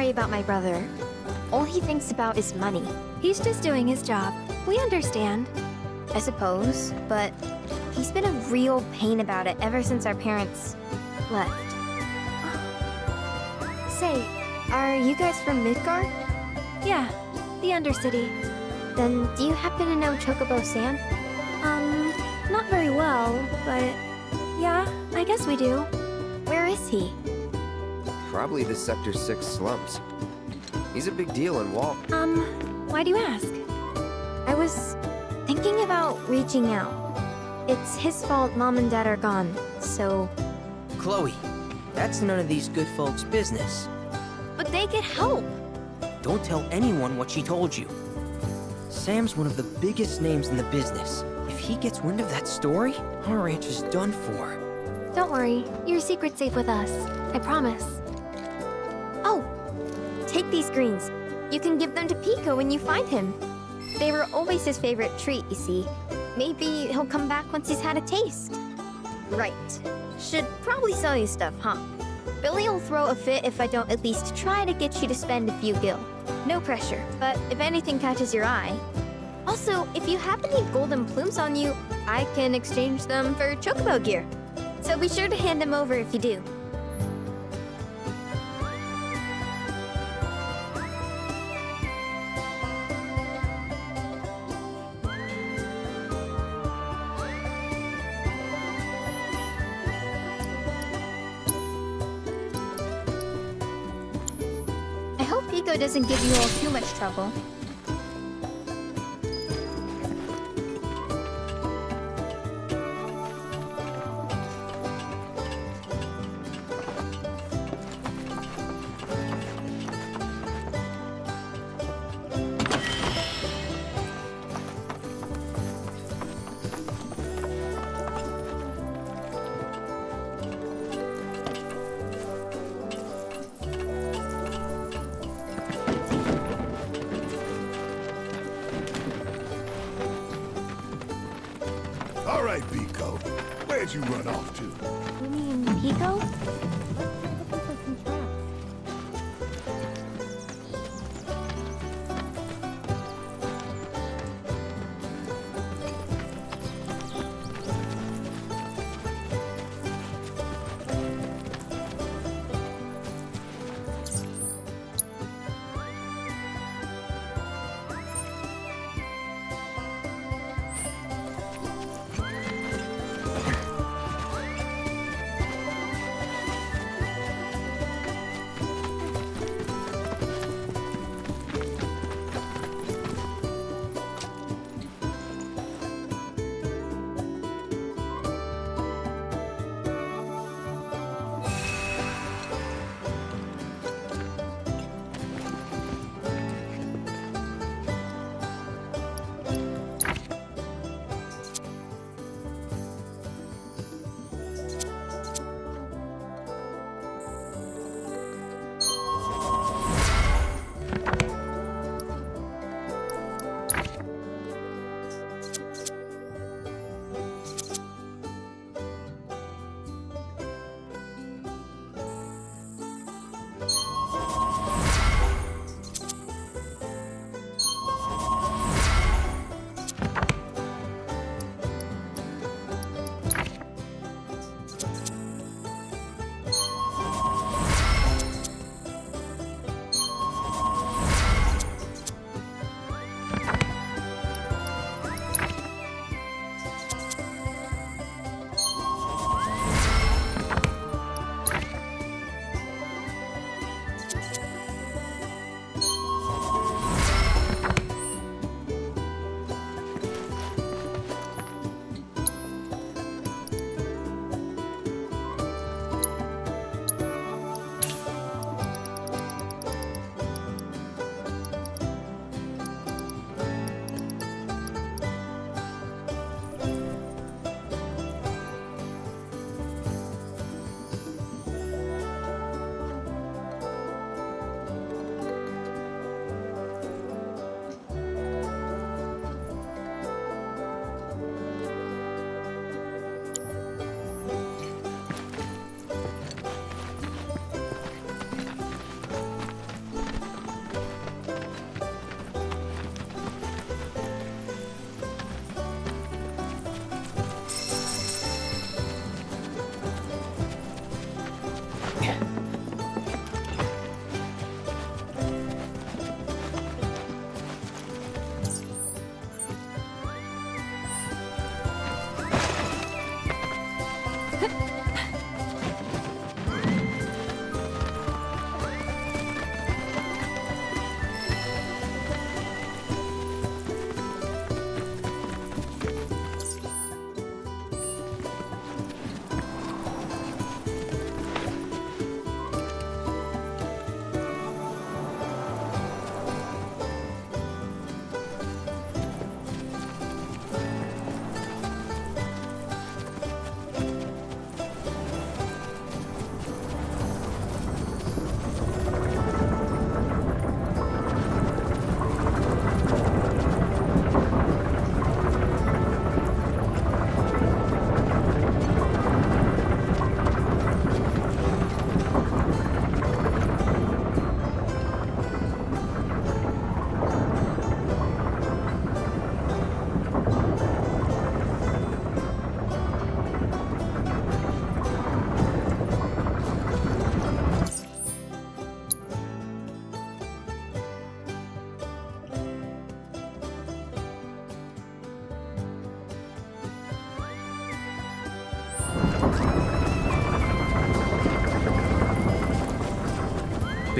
Sorry about my brother. All he thinks about is money. He's just doing his job. We understand. I suppose, but he's been a real pain about it ever since our parents left. Say, are you guys from Midgard? Yeah, the Undercity. Then do you happen to know Chocobo Sam? Not very well, but yeah, I guess we do. Where is he? Probably the Sector 6 slums. He's a big deal in Wall. Why do you ask? I was thinking about reaching out. It's his fault Mom and Dad are gone, so... Chloe, that's none of these good folks' business. But they get help! Don't tell anyone what she told you. Sam's one of the biggest names in the business. If he gets wind of that story, our ranch is done for. Don't worry, your secret's safe with us. I promise. Oh! Take these greens. You can give them to Pico when you find him. They were always his favorite treat, you see. Maybe he'll come back once he's had a taste. Right. Should probably sell you stuff, huh? Billy will throw a fit if I don't at least try to get you to spend a few gil. No pressure, but if anything catches your eye... Also, if you have any golden plumes on you, I can exchange them for Chocobo gear. So be sure to hand them over if you do. I hope Pico doesn't give you all too much trouble. All right, Pico. Where'd you run off to? You mean Pico?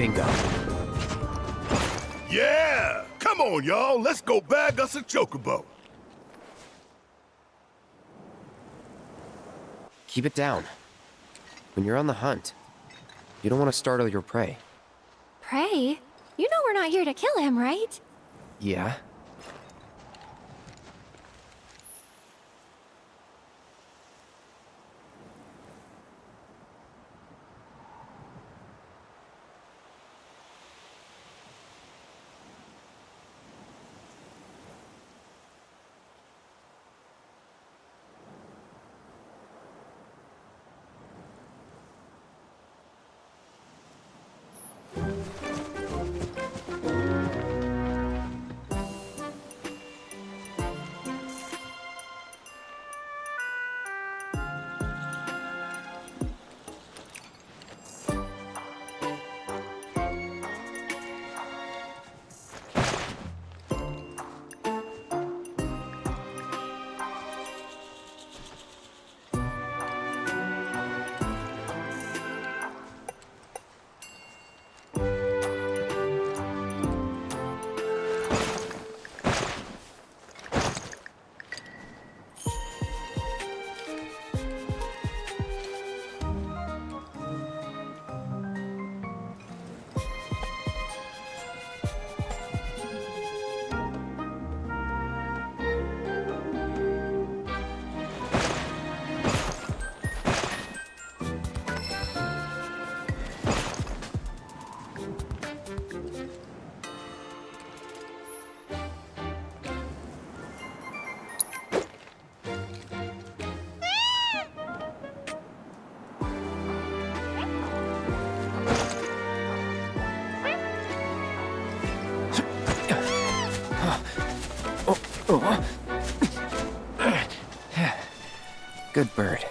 Bingo. Yeah! Come on, y'all. Let's go bag us a chocobo. Keep it down. When you're on the hunt, you don't want to startle your prey. Prey? You know we're not here to kill him, right? Yeah? Good bird.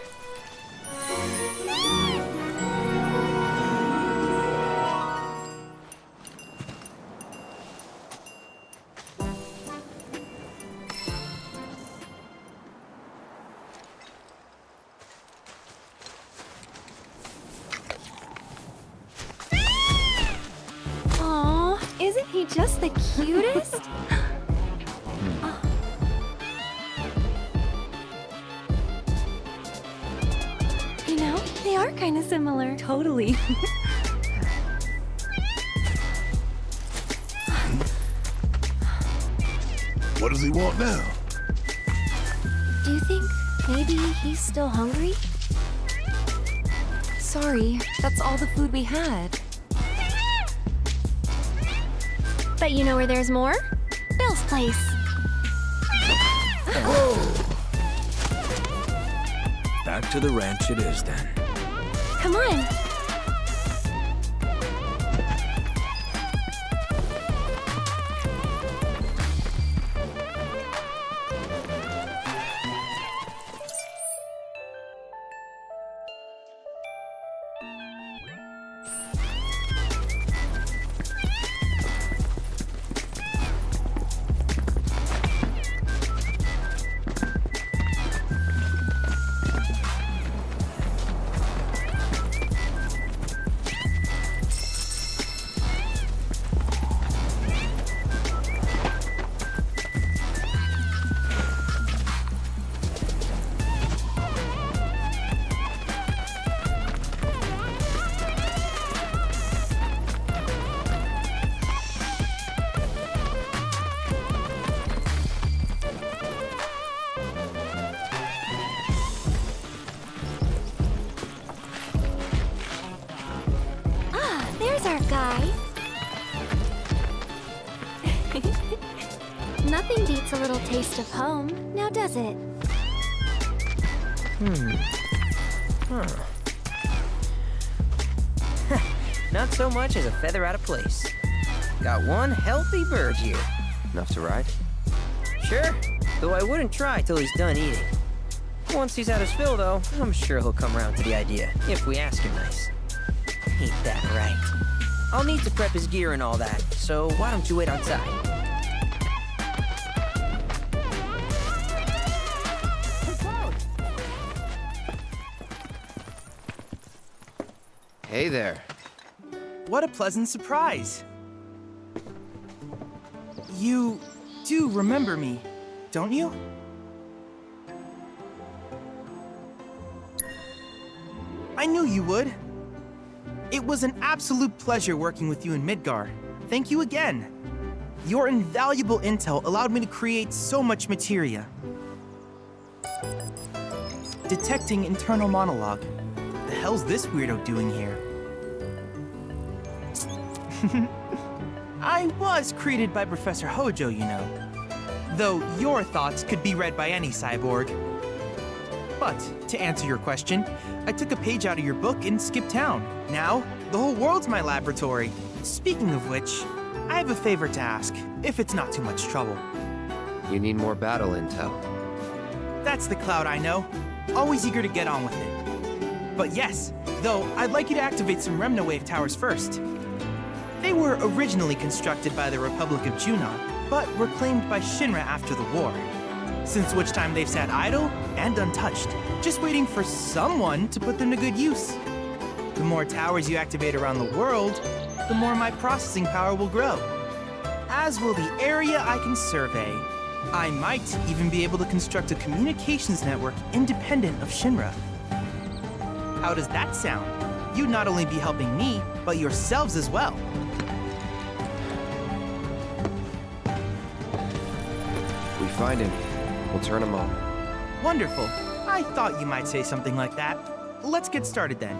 Aw, isn't he just the cutest? You know, they are kind of similar. Totally. What does he want now? Do you think maybe he's still hungry? Sorry, that's all the food we had. But you know where there's more? Bill's place. Back to the ranch it is then. Come on. There's our guy. Nothing beats a little taste of home, now does it? Not so much as a feather out of place. Got one healthy bird here. Enough to ride? Sure, though I wouldn't try till he's done eating. Once he's had his fill, though, I'm sure he'll come around to the idea, if we ask him nice. Ain't that right? I'll need to prep his gear and all that, so why don't you wait outside? Hey there. What a pleasant surprise. You do remember me, don't you? I knew you would. It was an absolute pleasure working with you in Midgar. Thank you again. Your invaluable intel allowed me to create so much materia. Detecting internal monologue. The hell's this weirdo doing here? I was created by Professor Hojo, you know. Though your thoughts could be read by any cyborg. But, to answer your question, I took a page out of your book and skipped town. Now, the whole world's my laboratory. Speaking of which, I have a favor to ask, if it's not too much trouble. You need more battle intel. That's the Cloud I know. Always eager to get on with it. But yes, though, I'd like you to activate some Remna Wave towers first. They were originally constructed by the Republic of Junon, but were claimed by Shinra after the war. Since which time they've sat idle and untouched, just waiting for someone to put them to good use. The more towers you activate around the world, the more my processing power will grow. As will the area I can survey. I might even be able to construct a communications network independent of Shinra. How does that sound? You'd not only be helping me, but yourselves as well. We find him. We'll turn him on. Wonderful. I thought you might say something like that. Let's get started then.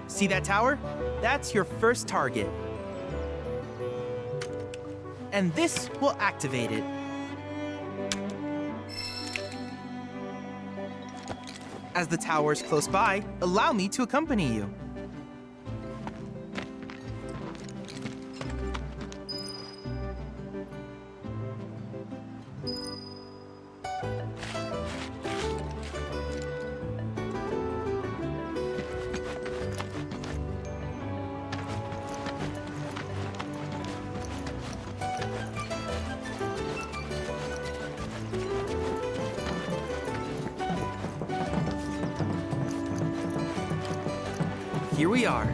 See that tower? That's your first target. And this will activate it. As the tower is close by, allow me to accompany you. Here we are.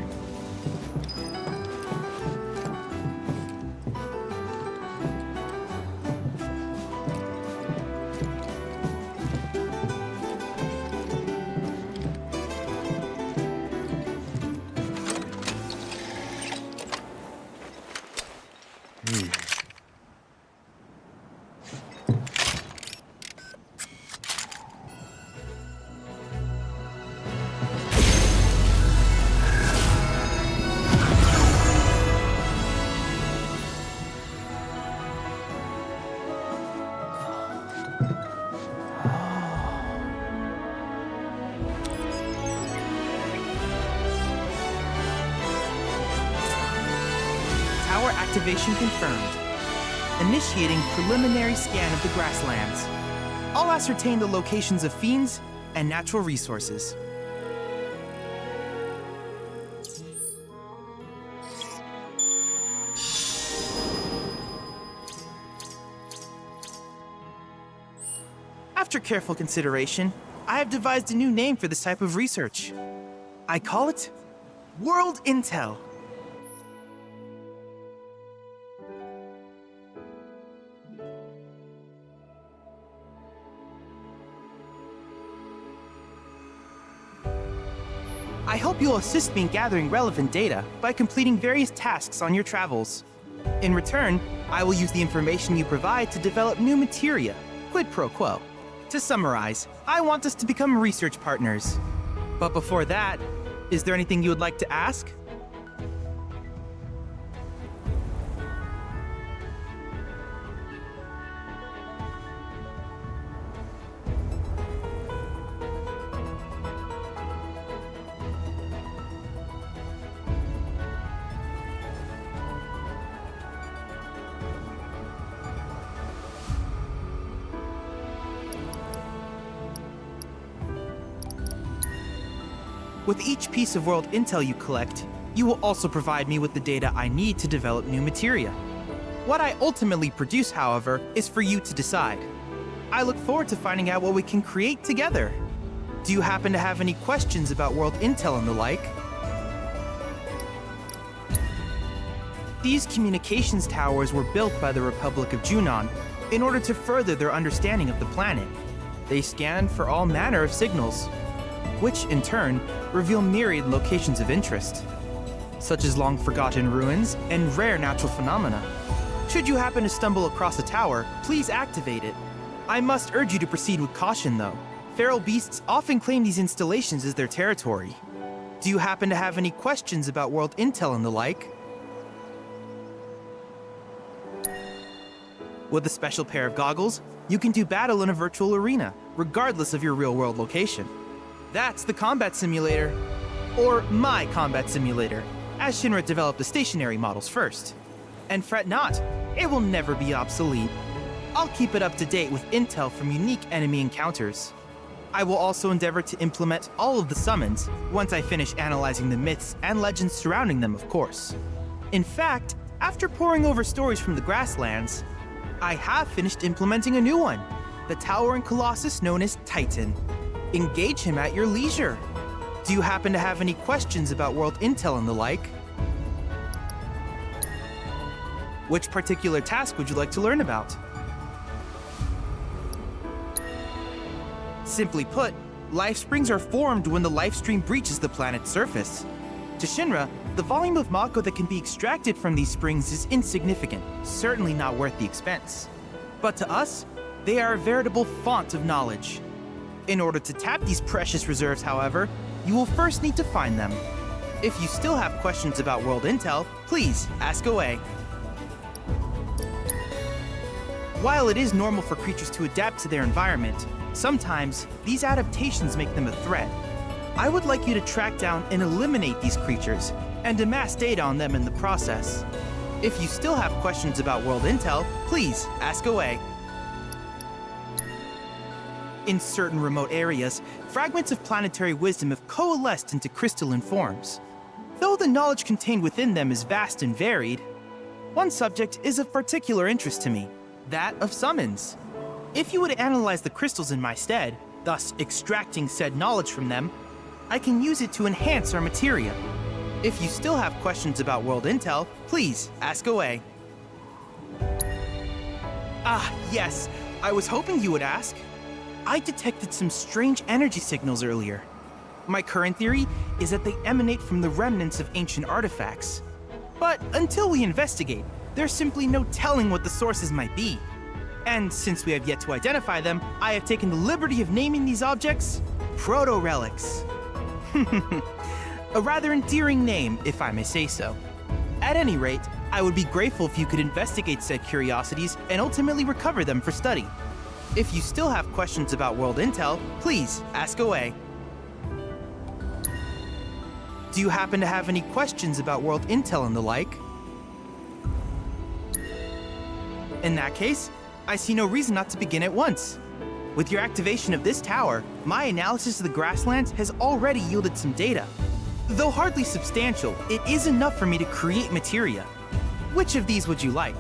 Activation confirmed. Initiating preliminary scan of the grasslands. I'll ascertain the locations of fiends and natural resources. After careful consideration, I have devised a new name for this type of research. I call it World Intel. I hope you'll assist me in gathering relevant data by completing various tasks on your travels. In return, I will use the information you provide to develop new materia, quid pro quo. To summarize, I want us to become research partners. But before that, is there anything you would like to ask? With each piece of world intel you collect, you will also provide me with the data I need to develop new materia. What I ultimately produce, however, is for you to decide. I look forward to finding out what we can create together. Do you happen to have any questions about world intel and the like? These communications towers were built by the Republic of Junon in order to further their understanding of the planet. They scan for all manner of signals, which in turn reveal myriad locations of interest, such as long-forgotten ruins and rare natural phenomena. Should you happen to stumble across a tower, please activate it. I must urge you to proceed with caution, though. Feral beasts often claim these installations as their territory. Do you happen to have any questions about world intel and the like? With a special pair of goggles, you can do battle in a virtual arena, regardless of your real-world location. That's the combat simulator. Or my combat simulator, as Shinra developed the stationary models first. And fret not, it will never be obsolete. I'll keep it up to date with intel from unique enemy encounters. I will also endeavor to implement all of the summons once I finish analyzing the myths and legends surrounding them, of course. In fact, after poring over stories from the grasslands, I have finished implementing a new one, the towering colossus known as Titan. Engage him at your leisure. Do you happen to have any questions about world intel and the like? Which particular task would you like to learn about? Simply put, life springs are formed when the life stream breaches the planet's surface. To Shinra, the volume of Mako that can be extracted from these springs is insignificant, certainly not worth the expense. But to us, they are a veritable font of knowledge. In order to tap these precious reserves, however, you will first need to find them. If you still have questions about world intel, please ask away. While it is normal for creatures to adapt to their environment, sometimes these adaptations make them a threat. I would like you to track down and eliminate these creatures, and amass data on them in the process. If you still have questions about world intel, please ask away. In certain remote areas, fragments of planetary wisdom have coalesced into crystalline forms. Though the knowledge contained within them is vast and varied, one subject is of particular interest to me, that of summons. If you would analyze the crystals in my stead, thus extracting said knowledge from them, I can use it to enhance our materia. If you still have questions about world intel, please ask away. Ah, yes, I was hoping you would ask. I detected some strange energy signals earlier. My current theory is that they emanate from the remnants of ancient artifacts. But until we investigate, there's simply no telling what the sources might be. And since we have yet to identify them, I have taken the liberty of naming these objects proto-relics. A rather endearing name, if I may say so. At any rate, I would be grateful if you could investigate said curiosities and ultimately recover them for study. If you still have questions about world intel, please ask away. Do you happen to have any questions about world intel and the like? In that case, I see no reason not to begin at once. With your activation of this tower, my analysis of the grasslands has already yielded some data. Though hardly substantial, it is enough for me to create materia. Which of these would you like?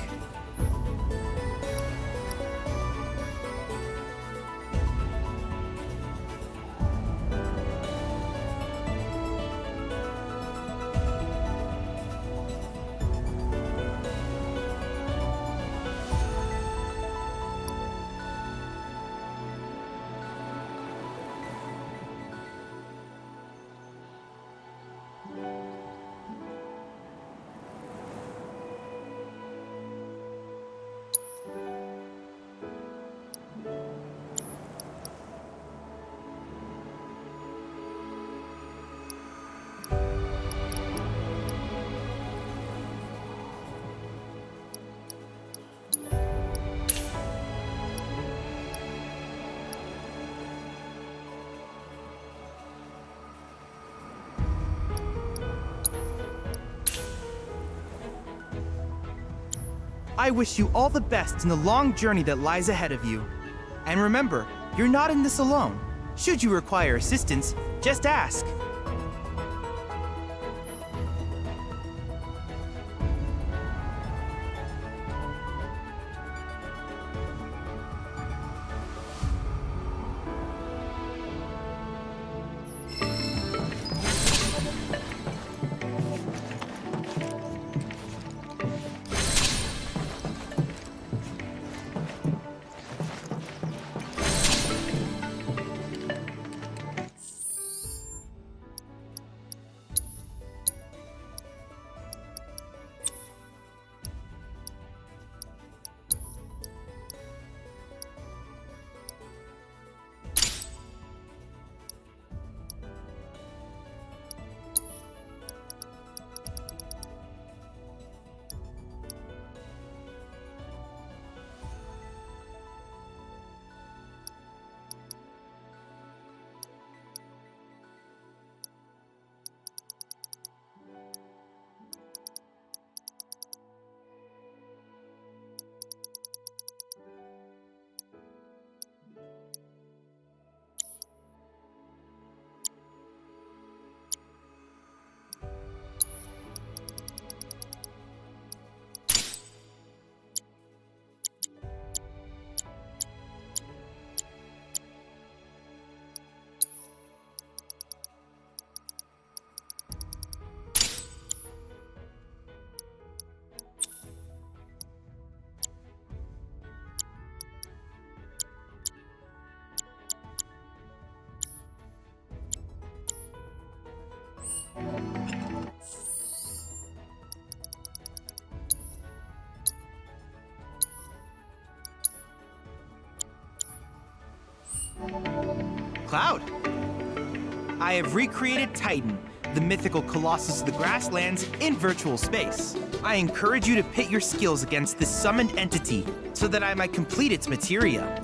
I wish you all the best in the long journey that lies ahead of you. And remember, you're not in this alone. Should you require assistance, just ask. Cloud! I have recreated Titan, the mythical colossus of the grasslands, in virtual space. I encourage you to pit your skills against this summoned entity so that I might complete its materia.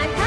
I'm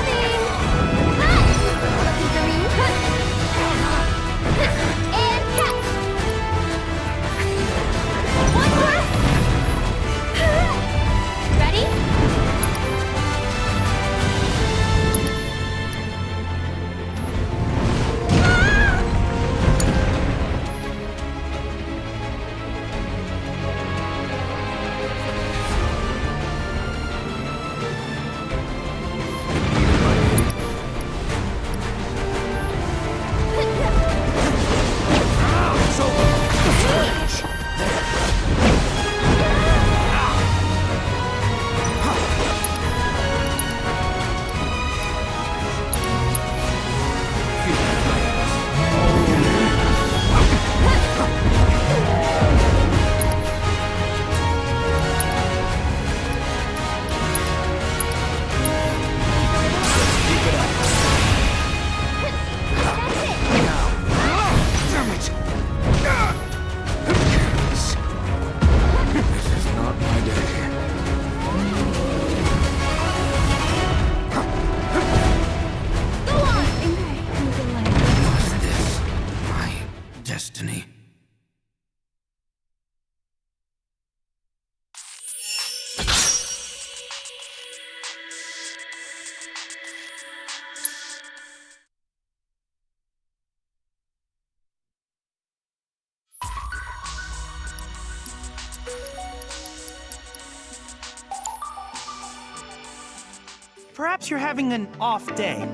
Perhaps you're having an off day.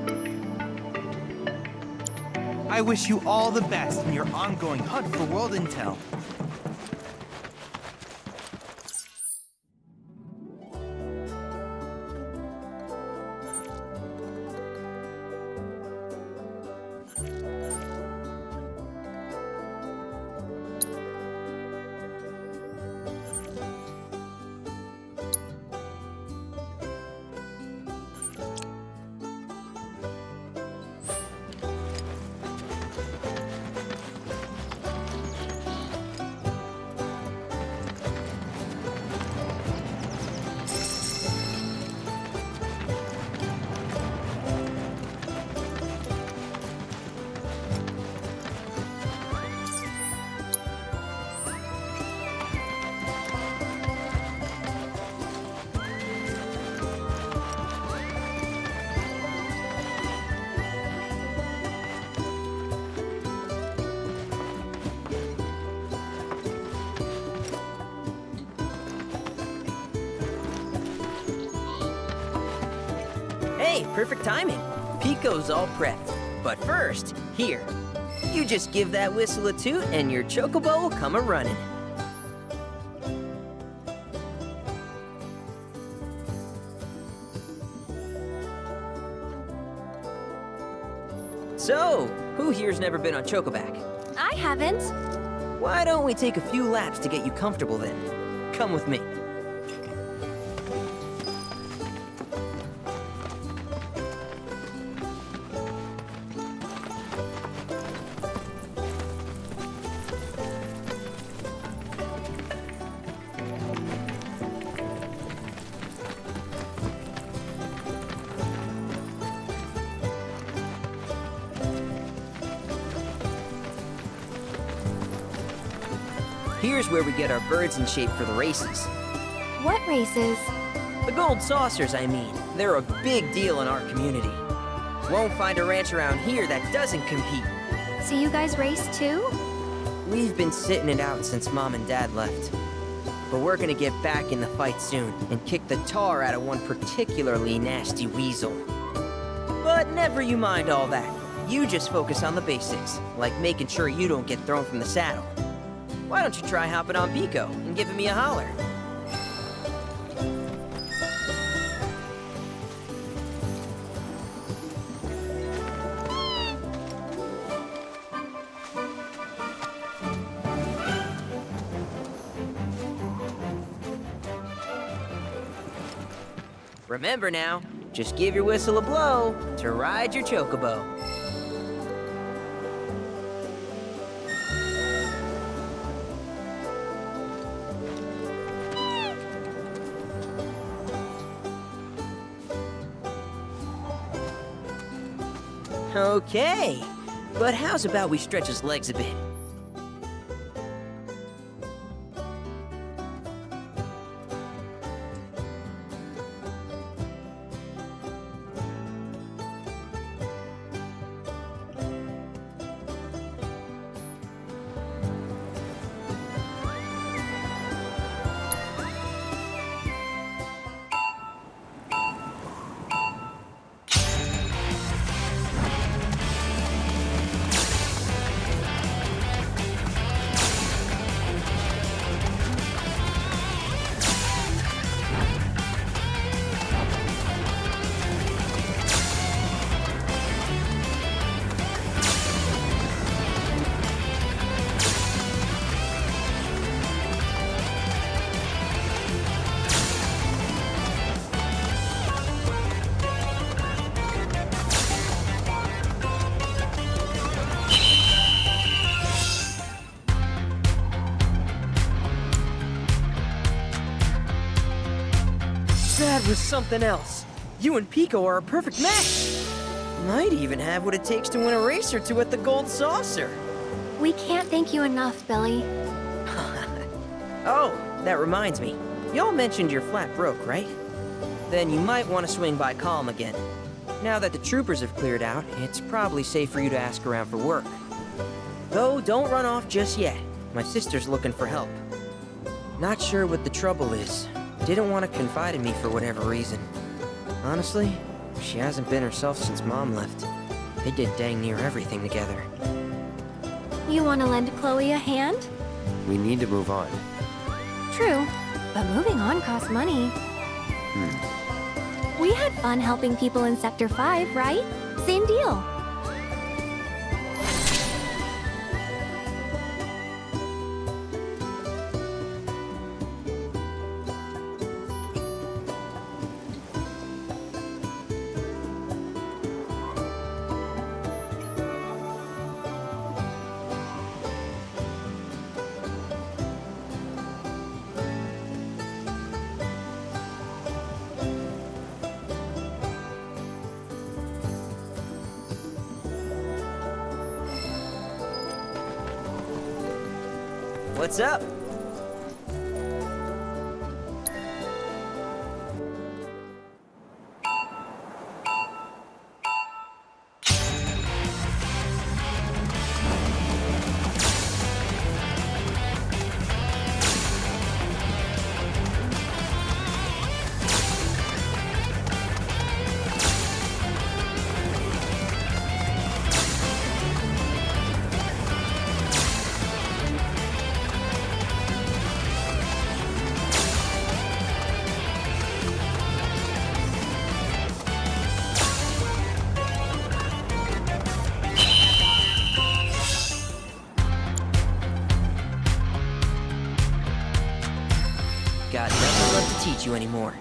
I wish you all the best in your ongoing hunt for world intel. Hey, perfect timing. Pico's all prepped. But first, here. You just give that whistle a toot and your chocobo will come a-running. So, who here's never been on Chocoback? I haven't. Why don't we take a few laps to get you comfortable then? Come with me. Here's where we get our birds in shape for the races. What races? The gold saucers, I mean. They're a big deal in our community. Won't find a ranch around here that doesn't compete. So you guys race too? We've been sitting it out since Mom and Dad left. But we're gonna get back in the fight soon and kick the tar out of one particularly nasty weasel. But never you mind all that. You just focus on the basics, like making sure you don't get thrown from the saddle. Why don't you try hopping on Pico and giving me a holler? Remember now, just give your whistle a blow to ride your chocobo. Okay, but how's about we stretch his legs a bit? That was something else. You and Pico are a perfect match. Might even have what it takes to win a race or two at the Gold Saucer. We can't thank you enough, Billy. Oh, that reminds me. Y'all mentioned you're flat broke, right? Then you might want to swing by Calm again. Now that the troopers have cleared out, it's probably safe for you to ask around for work. Though, don't run off just yet. My sister's looking for help. Not sure what the trouble is. Didn't want to confide in me for whatever reason. Honestly, She hasn't been herself since Mom left. They did dang near everything together. You want to lend Chloe a hand? We need to move on. True, but moving on costs money. We had fun helping people in Sector 5, right? Same deal. What's up? Got nothing left to teach you anymore.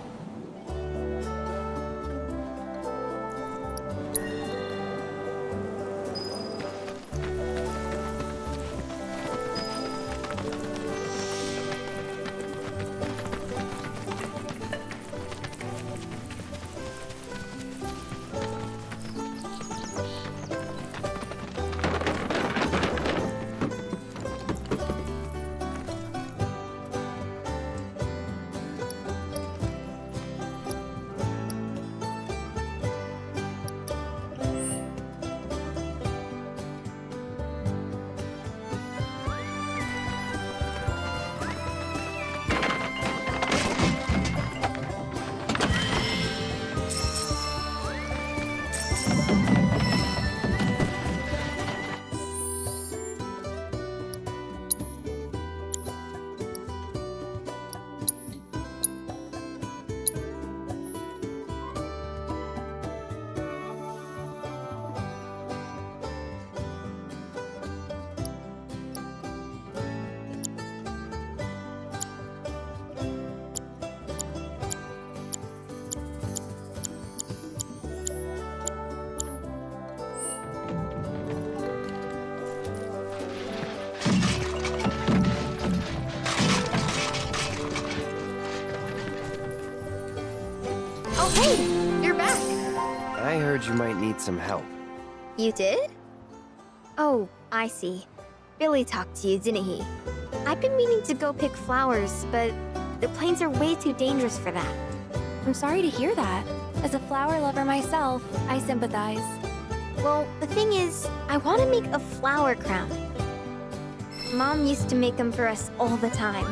Oh, hey! You're back! I heard you might need some help. You did? Oh, I see. Billy talked to you, didn't he? I've been meaning to go pick flowers, but the plains are way too dangerous for that. I'm sorry to hear that. As a flower lover myself, I sympathize. Well, the thing is, I want to make a flower crown. Mom used to make them for us all the time.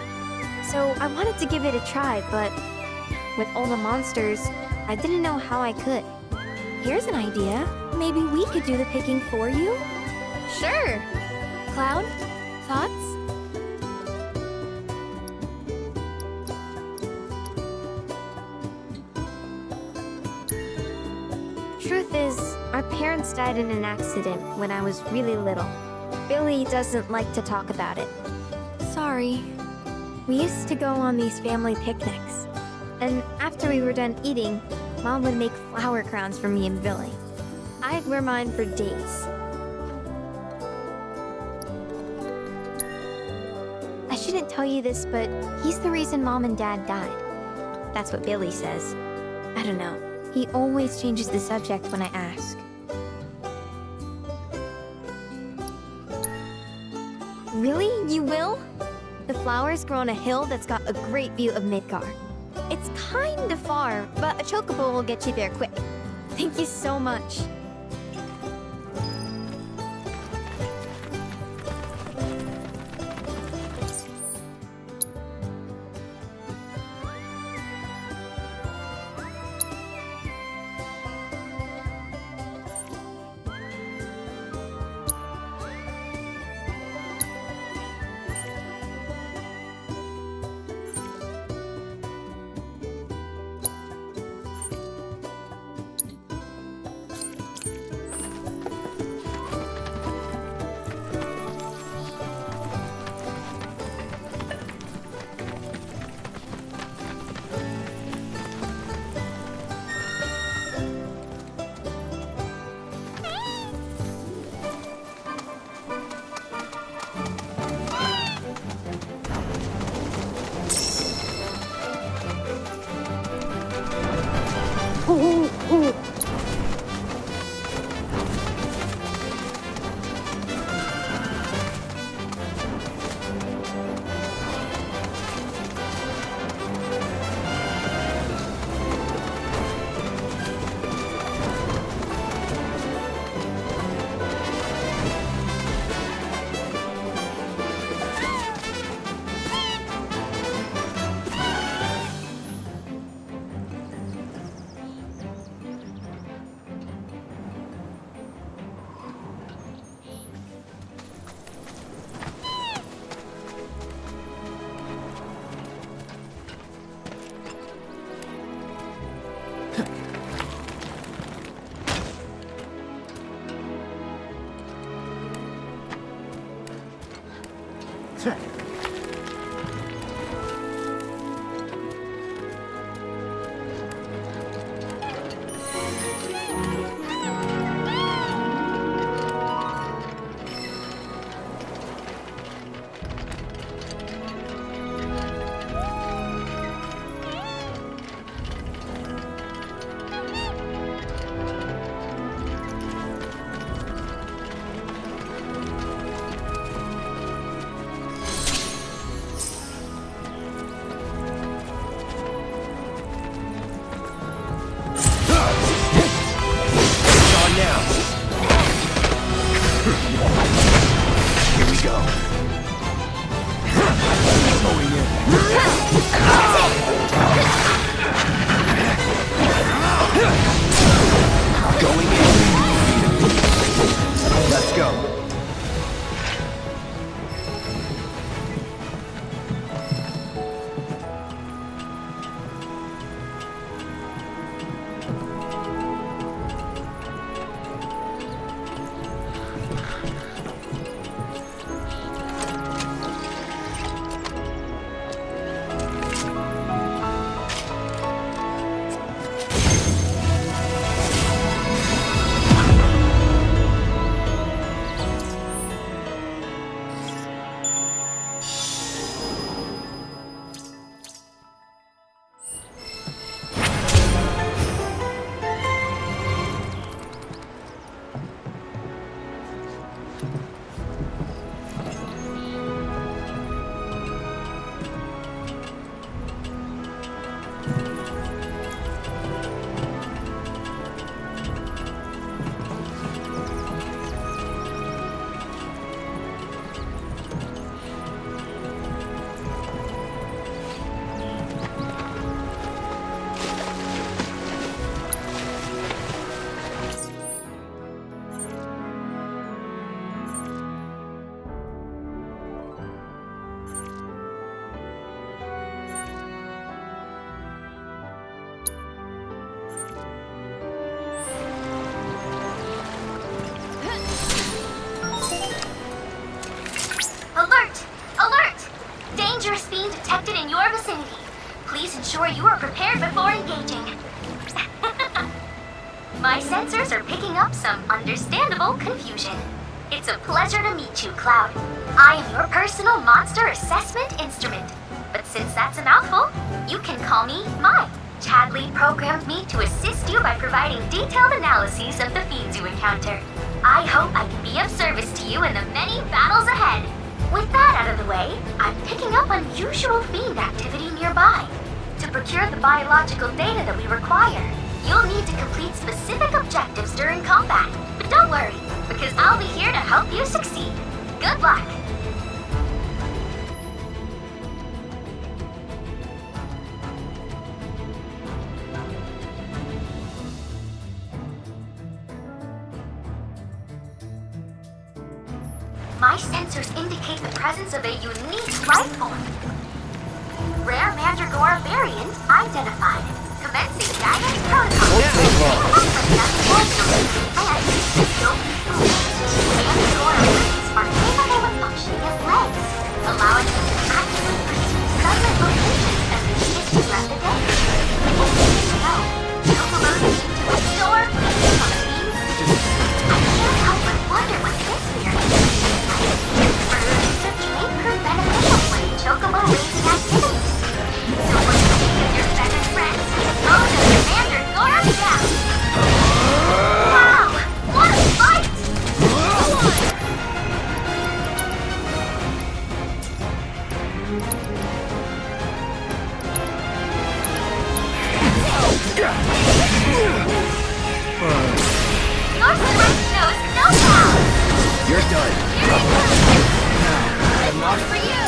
So I wanted to give it a try, but with all the monsters, I didn't know how I could. Here's an idea. Maybe we could do the picking for you? Sure. Cloud, thoughts? Truth is, our parents died in an accident when I was really little. Billy doesn't like to talk about it. Sorry. We used to go on these family picnics. And after we were done eating, Mom would make flower crowns for me and Billy. I'd wear mine for days. I shouldn't tell you this, but he's the reason Mom and Dad died. That's what Billy says. I don't know. He always changes the subject when I ask. Really? You will? The flowers grow on a hill that's got a great view of Midgar. It's kind of far, but a chocobo will get you there quick. Thank you so much. ensure you are prepared before engaging. My sensors are picking up some understandable confusion. It's a pleasure to meet you, Cloud. I am your personal monster assessment instrument. But since that's a mouthful, you can call me Mai. Chadley programmed me to assist you by providing detailed analyses of the fiends you encounter. I hope I can be of service to you in the many battles ahead. With that out of the way, I'm picking up unusual fiend activity nearby. To procure the biological data that we require, you'll need to complete specific objectives during combat. But don't worry, because I'll be here to help you succeed. Good luck! My sensors indicate the presence of a unique life form. Rare Mandragora variant identified. Commencing guidance protocol. Mandragora wings are capable of functioning as legs, allowing them to actively pursue southern locations as needed throughout the day. No, Chocobo's need to absorb things on the beams. I can't help but wonder what this variant is. It's a train-proof beneficial for the Chocobo raising activities. So when you think of your feathered friends, those are the Mandragora down. Wow! What a fight! Your strength knows no bounds! You're done. I'm not for you!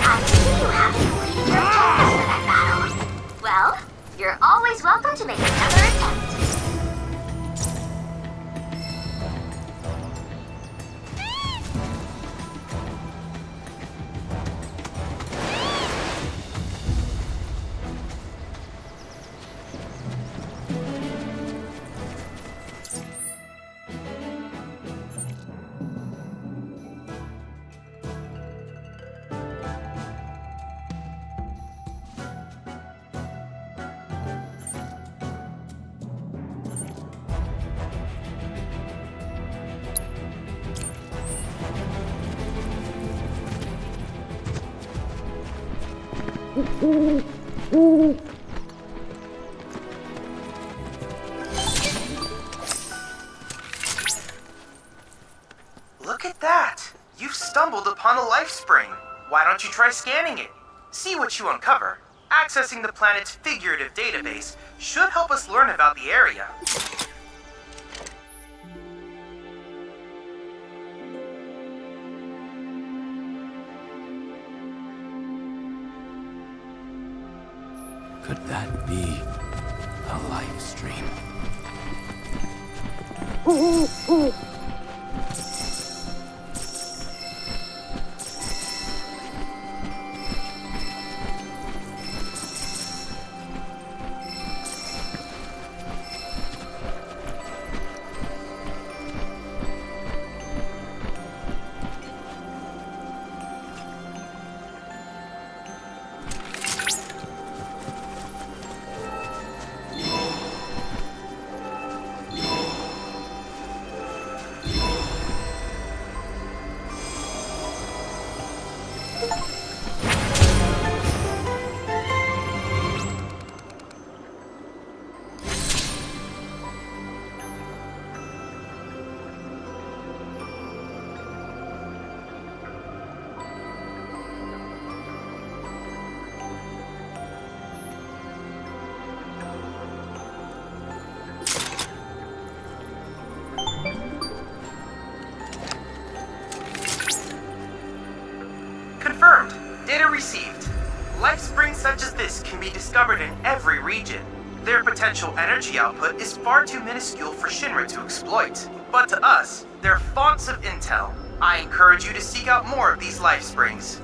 I see you haven't completed your objectives for that battle. Well, you're always welcome to make another attempt. Look at that! You've stumbled upon a life spring. Why don't you try scanning it? See what you uncover. Accessing the planet's figurative database should help us learn about the area. Could that be a live stream? Confirmed. Data received. Life springs such as this can be discovered in every region. Their potential energy output is far too minuscule for Shinra to exploit. But to us, they're fonts of intel. I encourage you to seek out more of these life springs.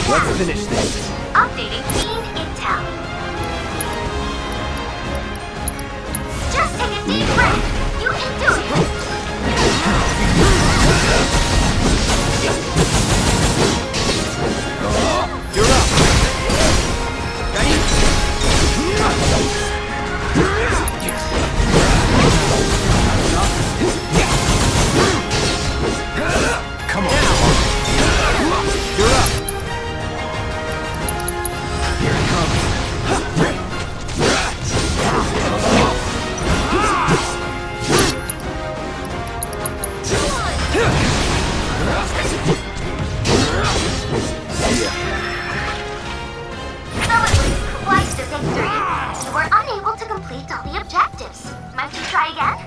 Let's finish this. Updating team intel. Just take a deep breath. You can do it. You're up. Ready? Come on. You're up. Here it comes. Quite the victory. You were unable to complete all the objectives. Might you try again?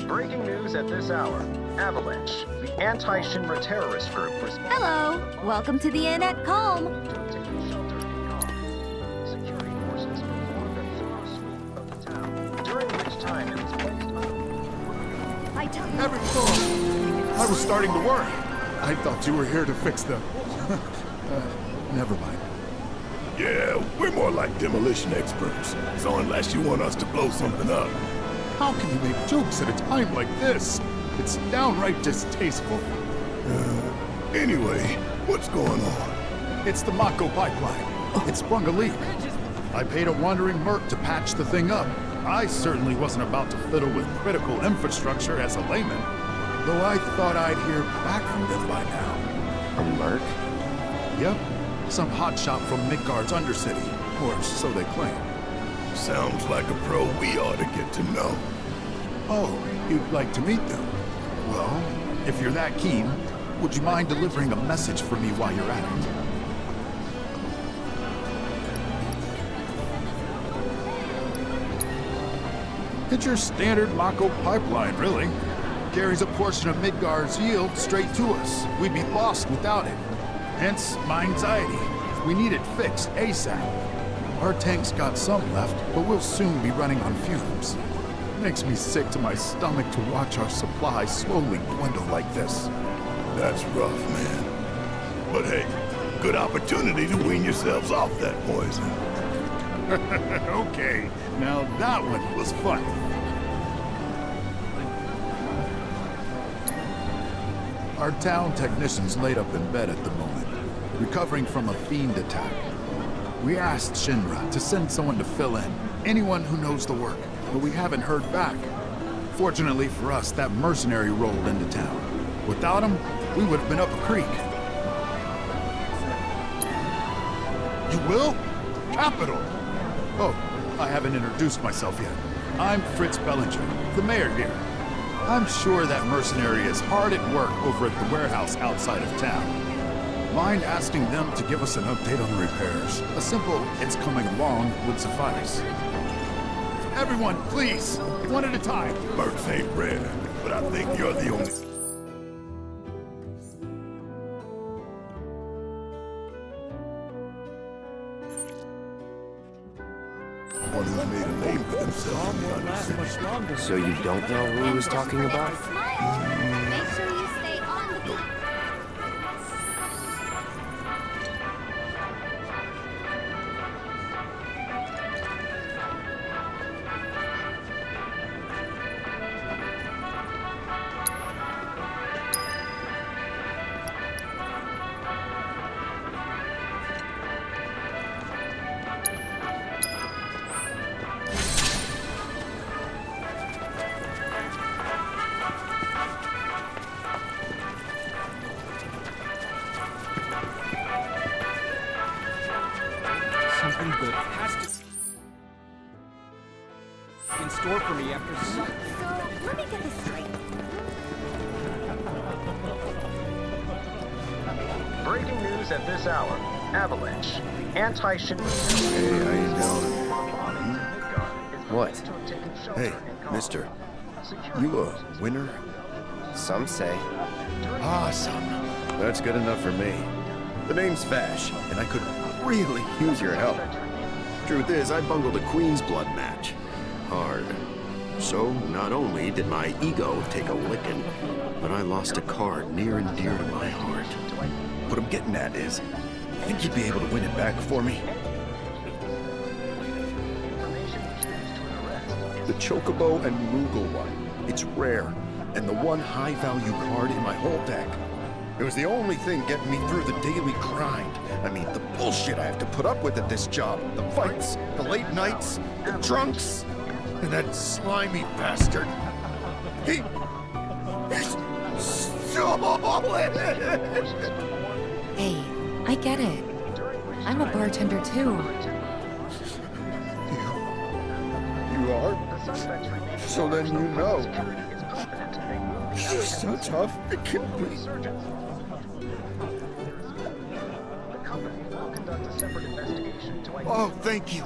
Breaking news at this hour. Avalanche, the anti-Shinra terrorist group Hello. Welcome to the inn at Calm. security forces performed a thorough sweep of the town, during which time it was placed under... I was starting to worry. I thought you were here to fix the... never mind. Yeah, we're more like demolition experts. So unless you want us to blow something up. How can you make jokes at a time like this? It's downright distasteful. Anyway, what's going on? It's the Mako pipeline. It sprung a leak. I paid a wandering merc to patch the thing up. I certainly wasn't about to fiddle with critical infrastructure as a layman. Though I thought I'd hear back from them by now. A merc? Yep. Some hotshot from Midgard's Undercity. Or so they claim. Sounds like a pro we ought to get to know. Oh, you'd like to meet them? Well, if you're that keen, would you mind delivering a message for me while you're at it? It's your standard Mako pipeline, really. Carries a portion of Midgard's yield straight to us. We'd be lost without it. Hence, my anxiety. We need it fixed ASAP. Our tank's got some left, but we'll soon be running on fumes. Makes me sick to my stomach to watch our supply slowly dwindle like this. That's rough, man. But hey, good opportunity to wean yourselves off that poison. Okay, now that one was fun. Our town technician's laid up in bed at the moment, recovering from a fiend attack. We asked Shinra to send someone to fill in, anyone who knows the work, but we haven't heard back. Fortunately for us, that mercenary rolled into town. Without him, we would have been up a creek. You will? Capital! Oh, I haven't introduced myself yet. I'm Fritz Bellinger, the mayor here. I'm sure that mercenary is hard at work over at the warehouse outside of town. Mind asking them to give us an update on the repairs? A simple, it's coming along, would suffice. Everyone, please, one at a time. Mercs ain't rare, but I think you're the only... One who's made a name for themselves in the Undercity. So you don't know who he was talking about? Make sure you stay on the... Something good has to be in store for me after So, let me get this straight. Breaking news at this hour. Avalanche, anti-Shinra... Hey, how you doing? What? Hey, mister. You a winner? Some say. Awesome. That's good enough for me. The name's Vash, and I could really use your help. Truth is, I bungled a Queen's Blood match. Hard. So, not only did my ego take a licking, but I lost a card near and dear to my heart. What I'm getting at is, think you'd be able to win it back for me? The Chocobo and Moogle one. It's rare, and the one high-value card in my whole deck. It was the only thing getting me through the daily grind. I mean, the bullshit I have to put up with at this job. The fights, the late nights, the drunks, and that slimy bastard. He's solid! Hey, I get it. I'm a bartender too. You are? So then you know. She's so tough, it can be. Oh, thank you.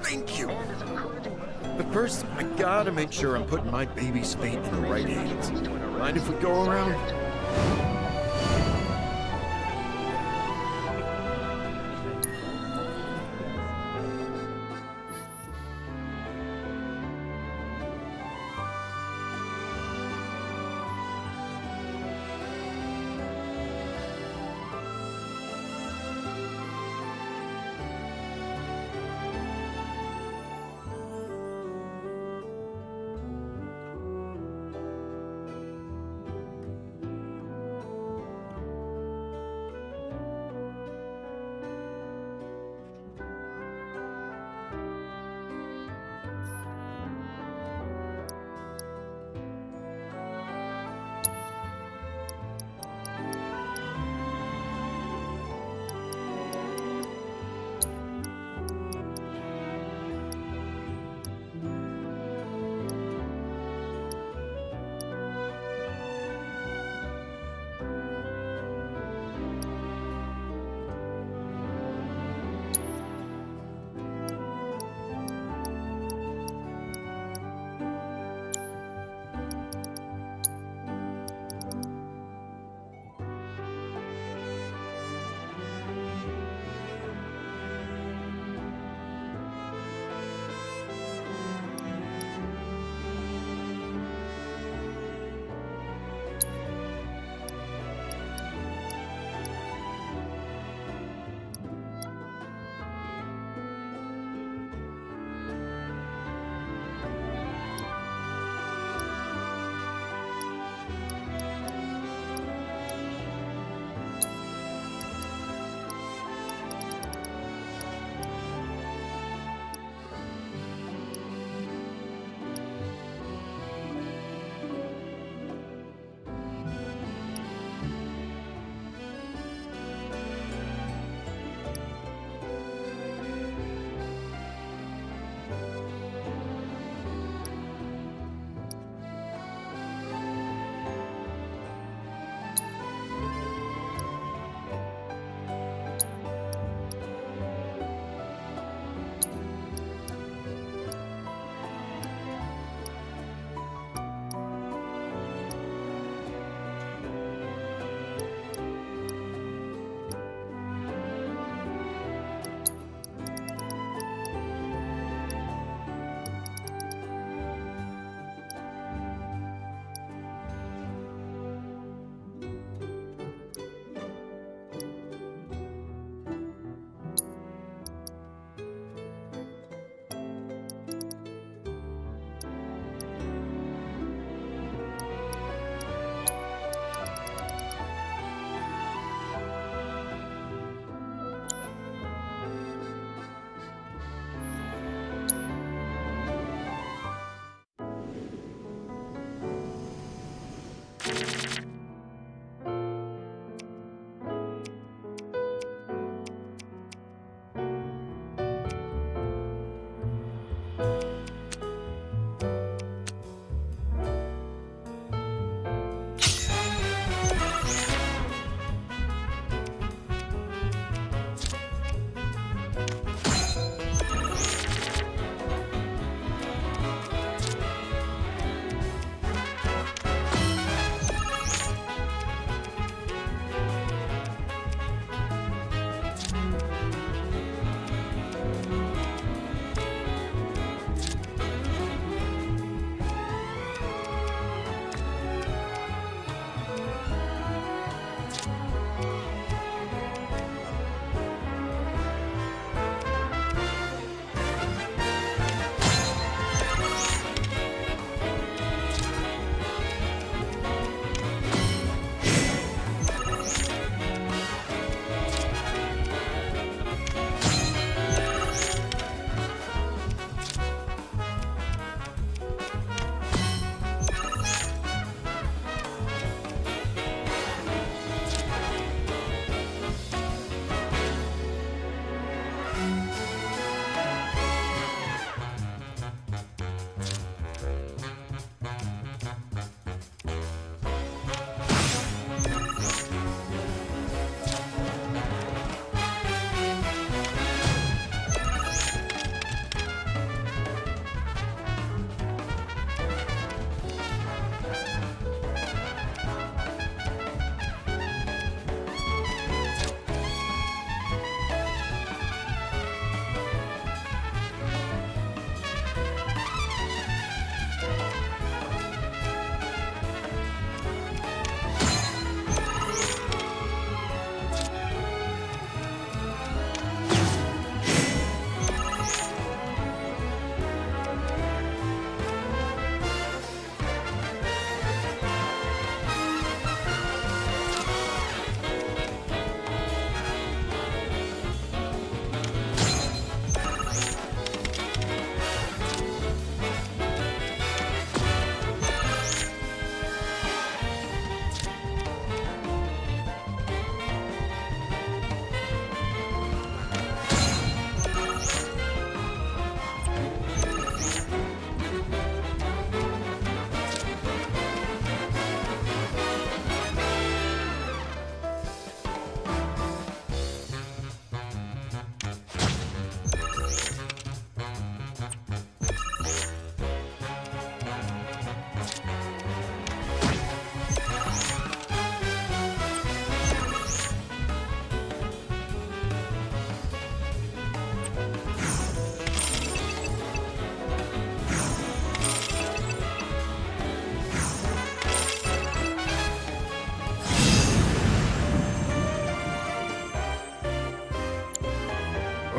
Thank you. But first, I gotta make sure I'm putting my baby's fate in the right hands. Mind if we go around?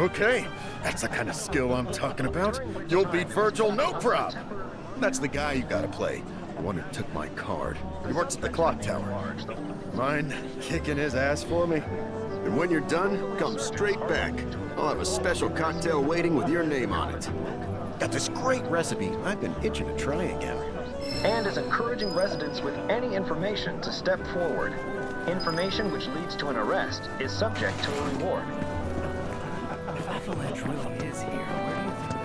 Okay, that's the kind of skill I'm talking about. You'll beat Virgil, no prob. That's the guy you gotta play. The one who took my card. He works at the clock tower. Mind kicking his ass for me? And when you're done, come straight back. I'll have a special cocktail waiting with your name on it. Got this great recipe I've been itching to try again. And is encouraging residents with any information to step forward. Information which leads to an arrest is subject to a reward. If Avalanche really is here, where do you think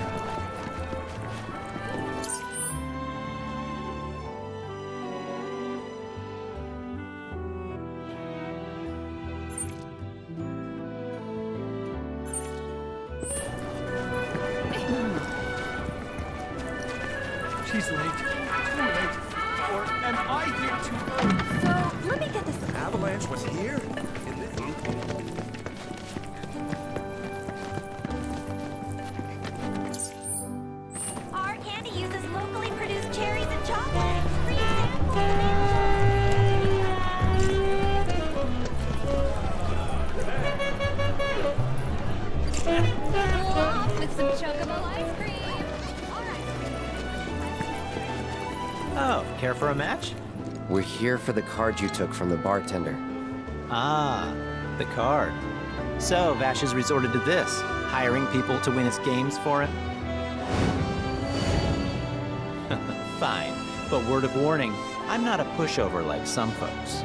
She's late. Too late. Or am I here too early? So, let me get this. Avalanche was here? Our candy uses locally produced cherries and chocolate. Free samples. With some chocobo ice cream. Oh, care for a match? We're here for the card you took from the bartender. Ah, the card. So, Vash has resorted to this, hiring people to win his games for him? Fine, but word of warning, I'm not a pushover like some folks.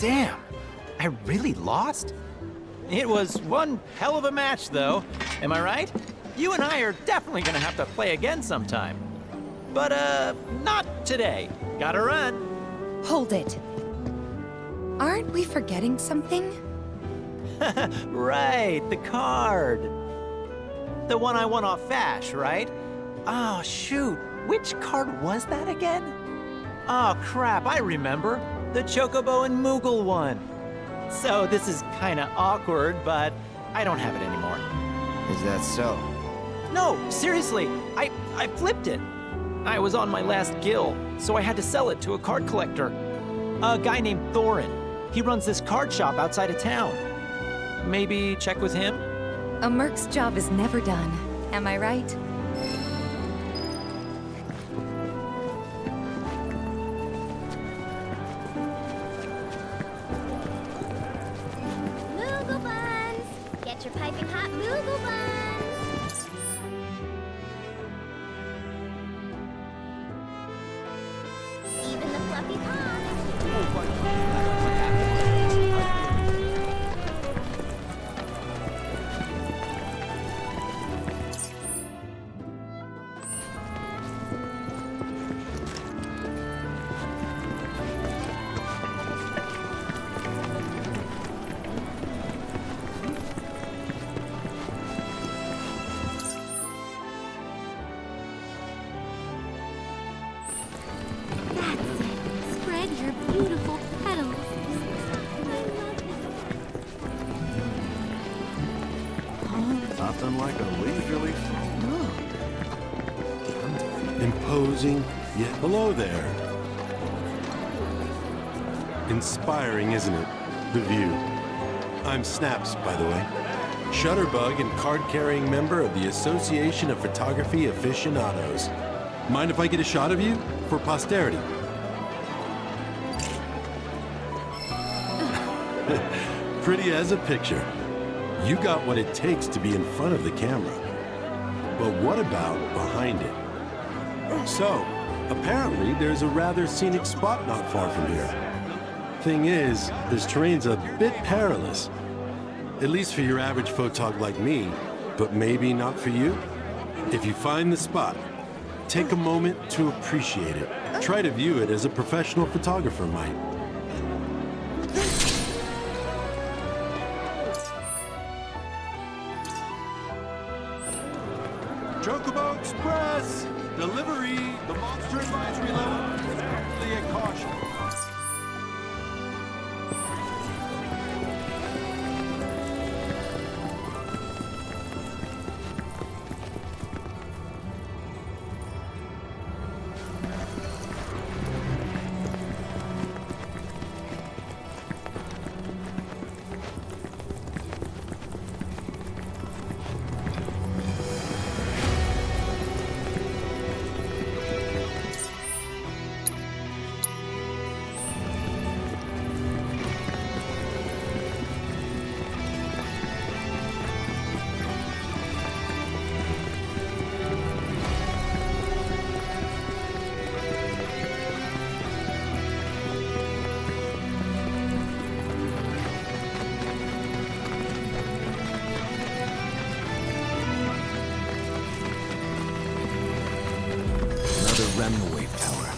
Damn, I really lost? It was one hell of a match, though. Am I right? You and I are definitely gonna have to play again sometime. But, not today. Gotta run. Hold it. Aren't we forgetting something? Right, the card. The one I won off Vash, right? Oh, shoot. Which card was that again? Oh, crap, I remember. The Chocobo and Moogle one. So this is kinda awkward, but I don't have it anymore. Is that so? No, seriously, I flipped it. I was on my last gill, so I had to sell it to a card collector. A guy named Thorin. He runs this card shop outside of town. Maybe check with him? A merc's job is never done. Am I right? Moogle buns! Get your piping hot Moogle buns! Even the fluffy paws! That's it. Spread your beautiful petals. Nothing like a leisurely stroll. Imposing, yet hello there. Inspiring, isn't it? The view. I'm Snaps, by the way. Shutterbug and card-carrying member of the Association of Photography Aficionados. Mind if I get a shot of you? For posterity. Pretty as a picture. You got what it takes to be in front of the camera. But what about behind it? So, apparently there's a rather scenic spot not far from here. Thing is, this terrain's a bit perilous. At least for your average photog like me, but maybe not for you. If you find the spot, take a moment to appreciate it. Try to view it as a professional photographer might. Chocobo Express! Delivery! The monster advisory level is currently a caution. Another remnant wave tower.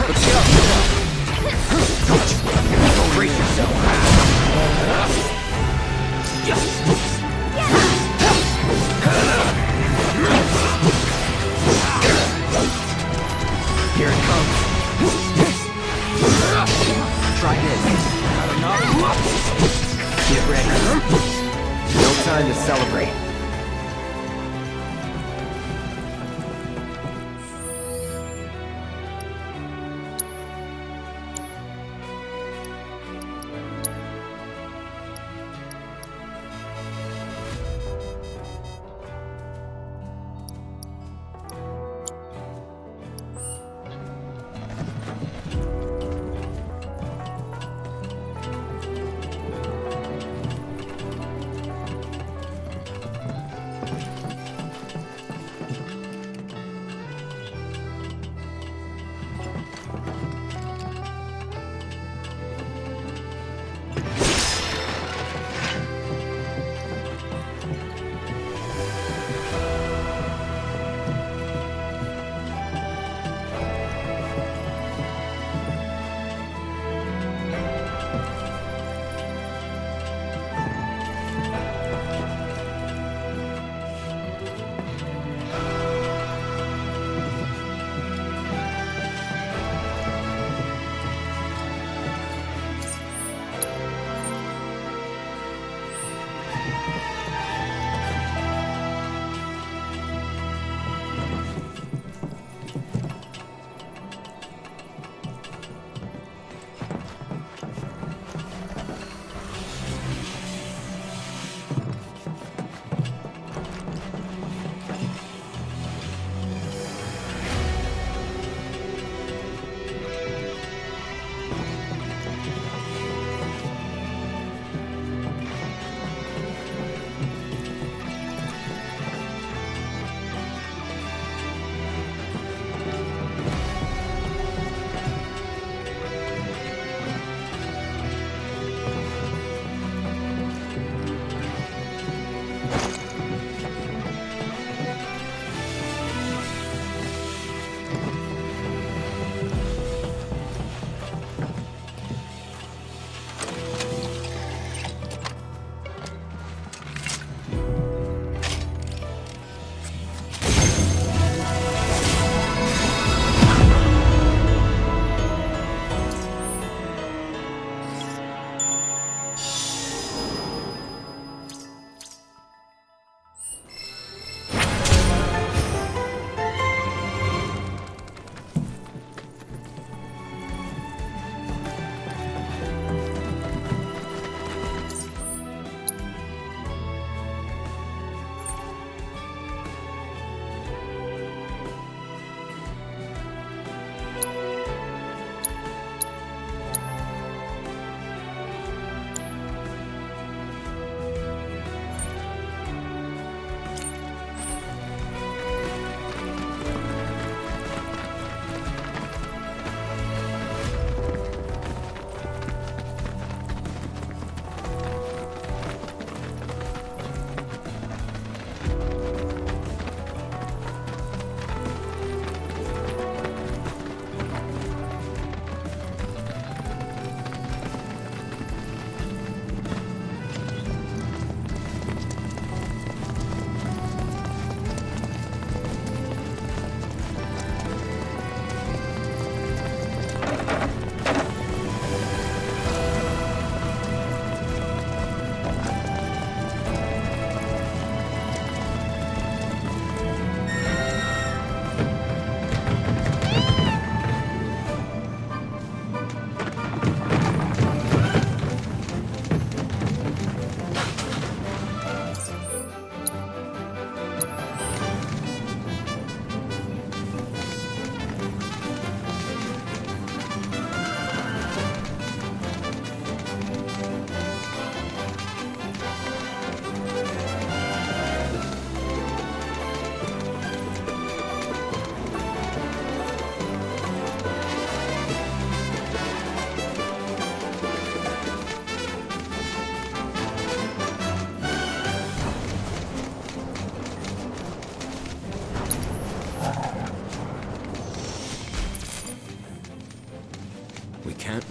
Let's go! Brace yourself. Here it comes. Try this. I don't know. Get ready. No time to celebrate.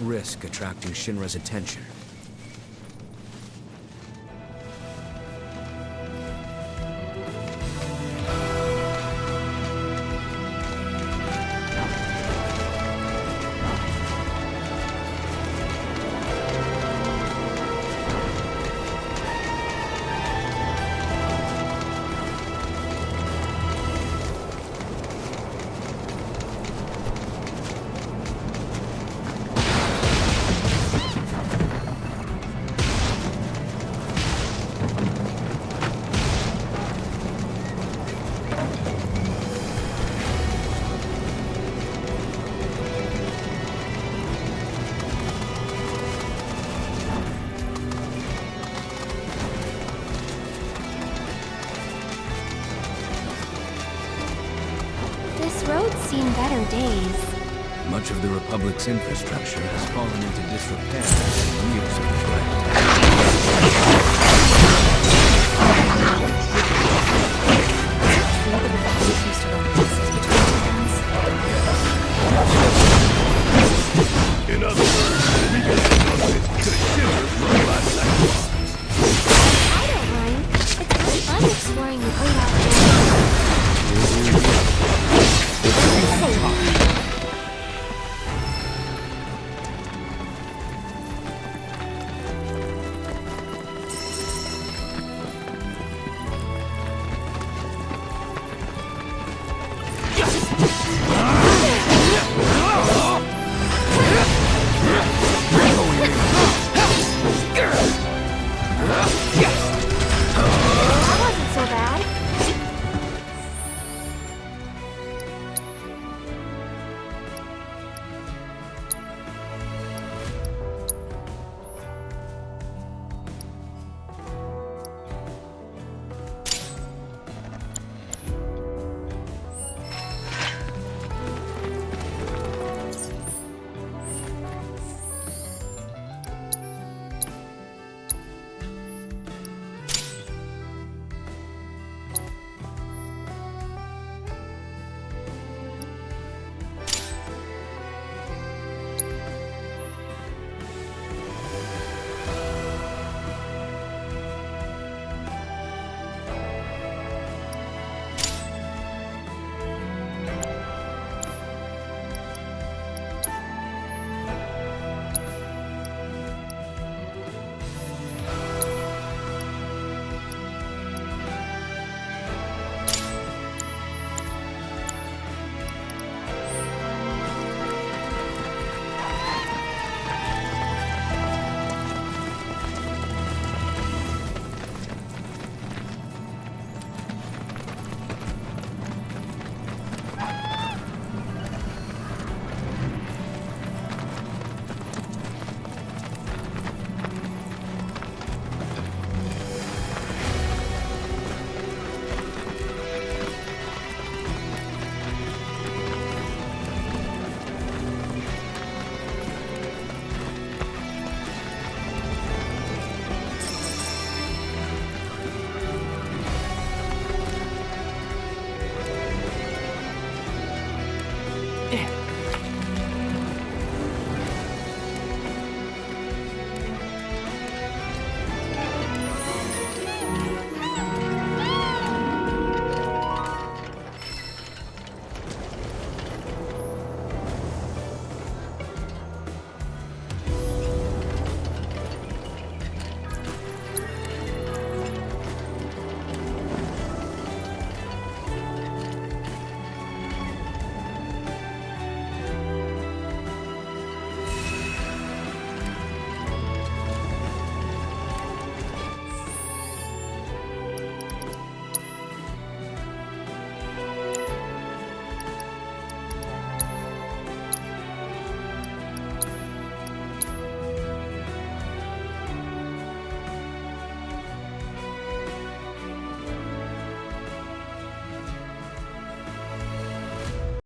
risk attracting Shinra's attention. This road's seen better days. Much of the Republic's infrastructure has fallen into disrepair after years of neglect.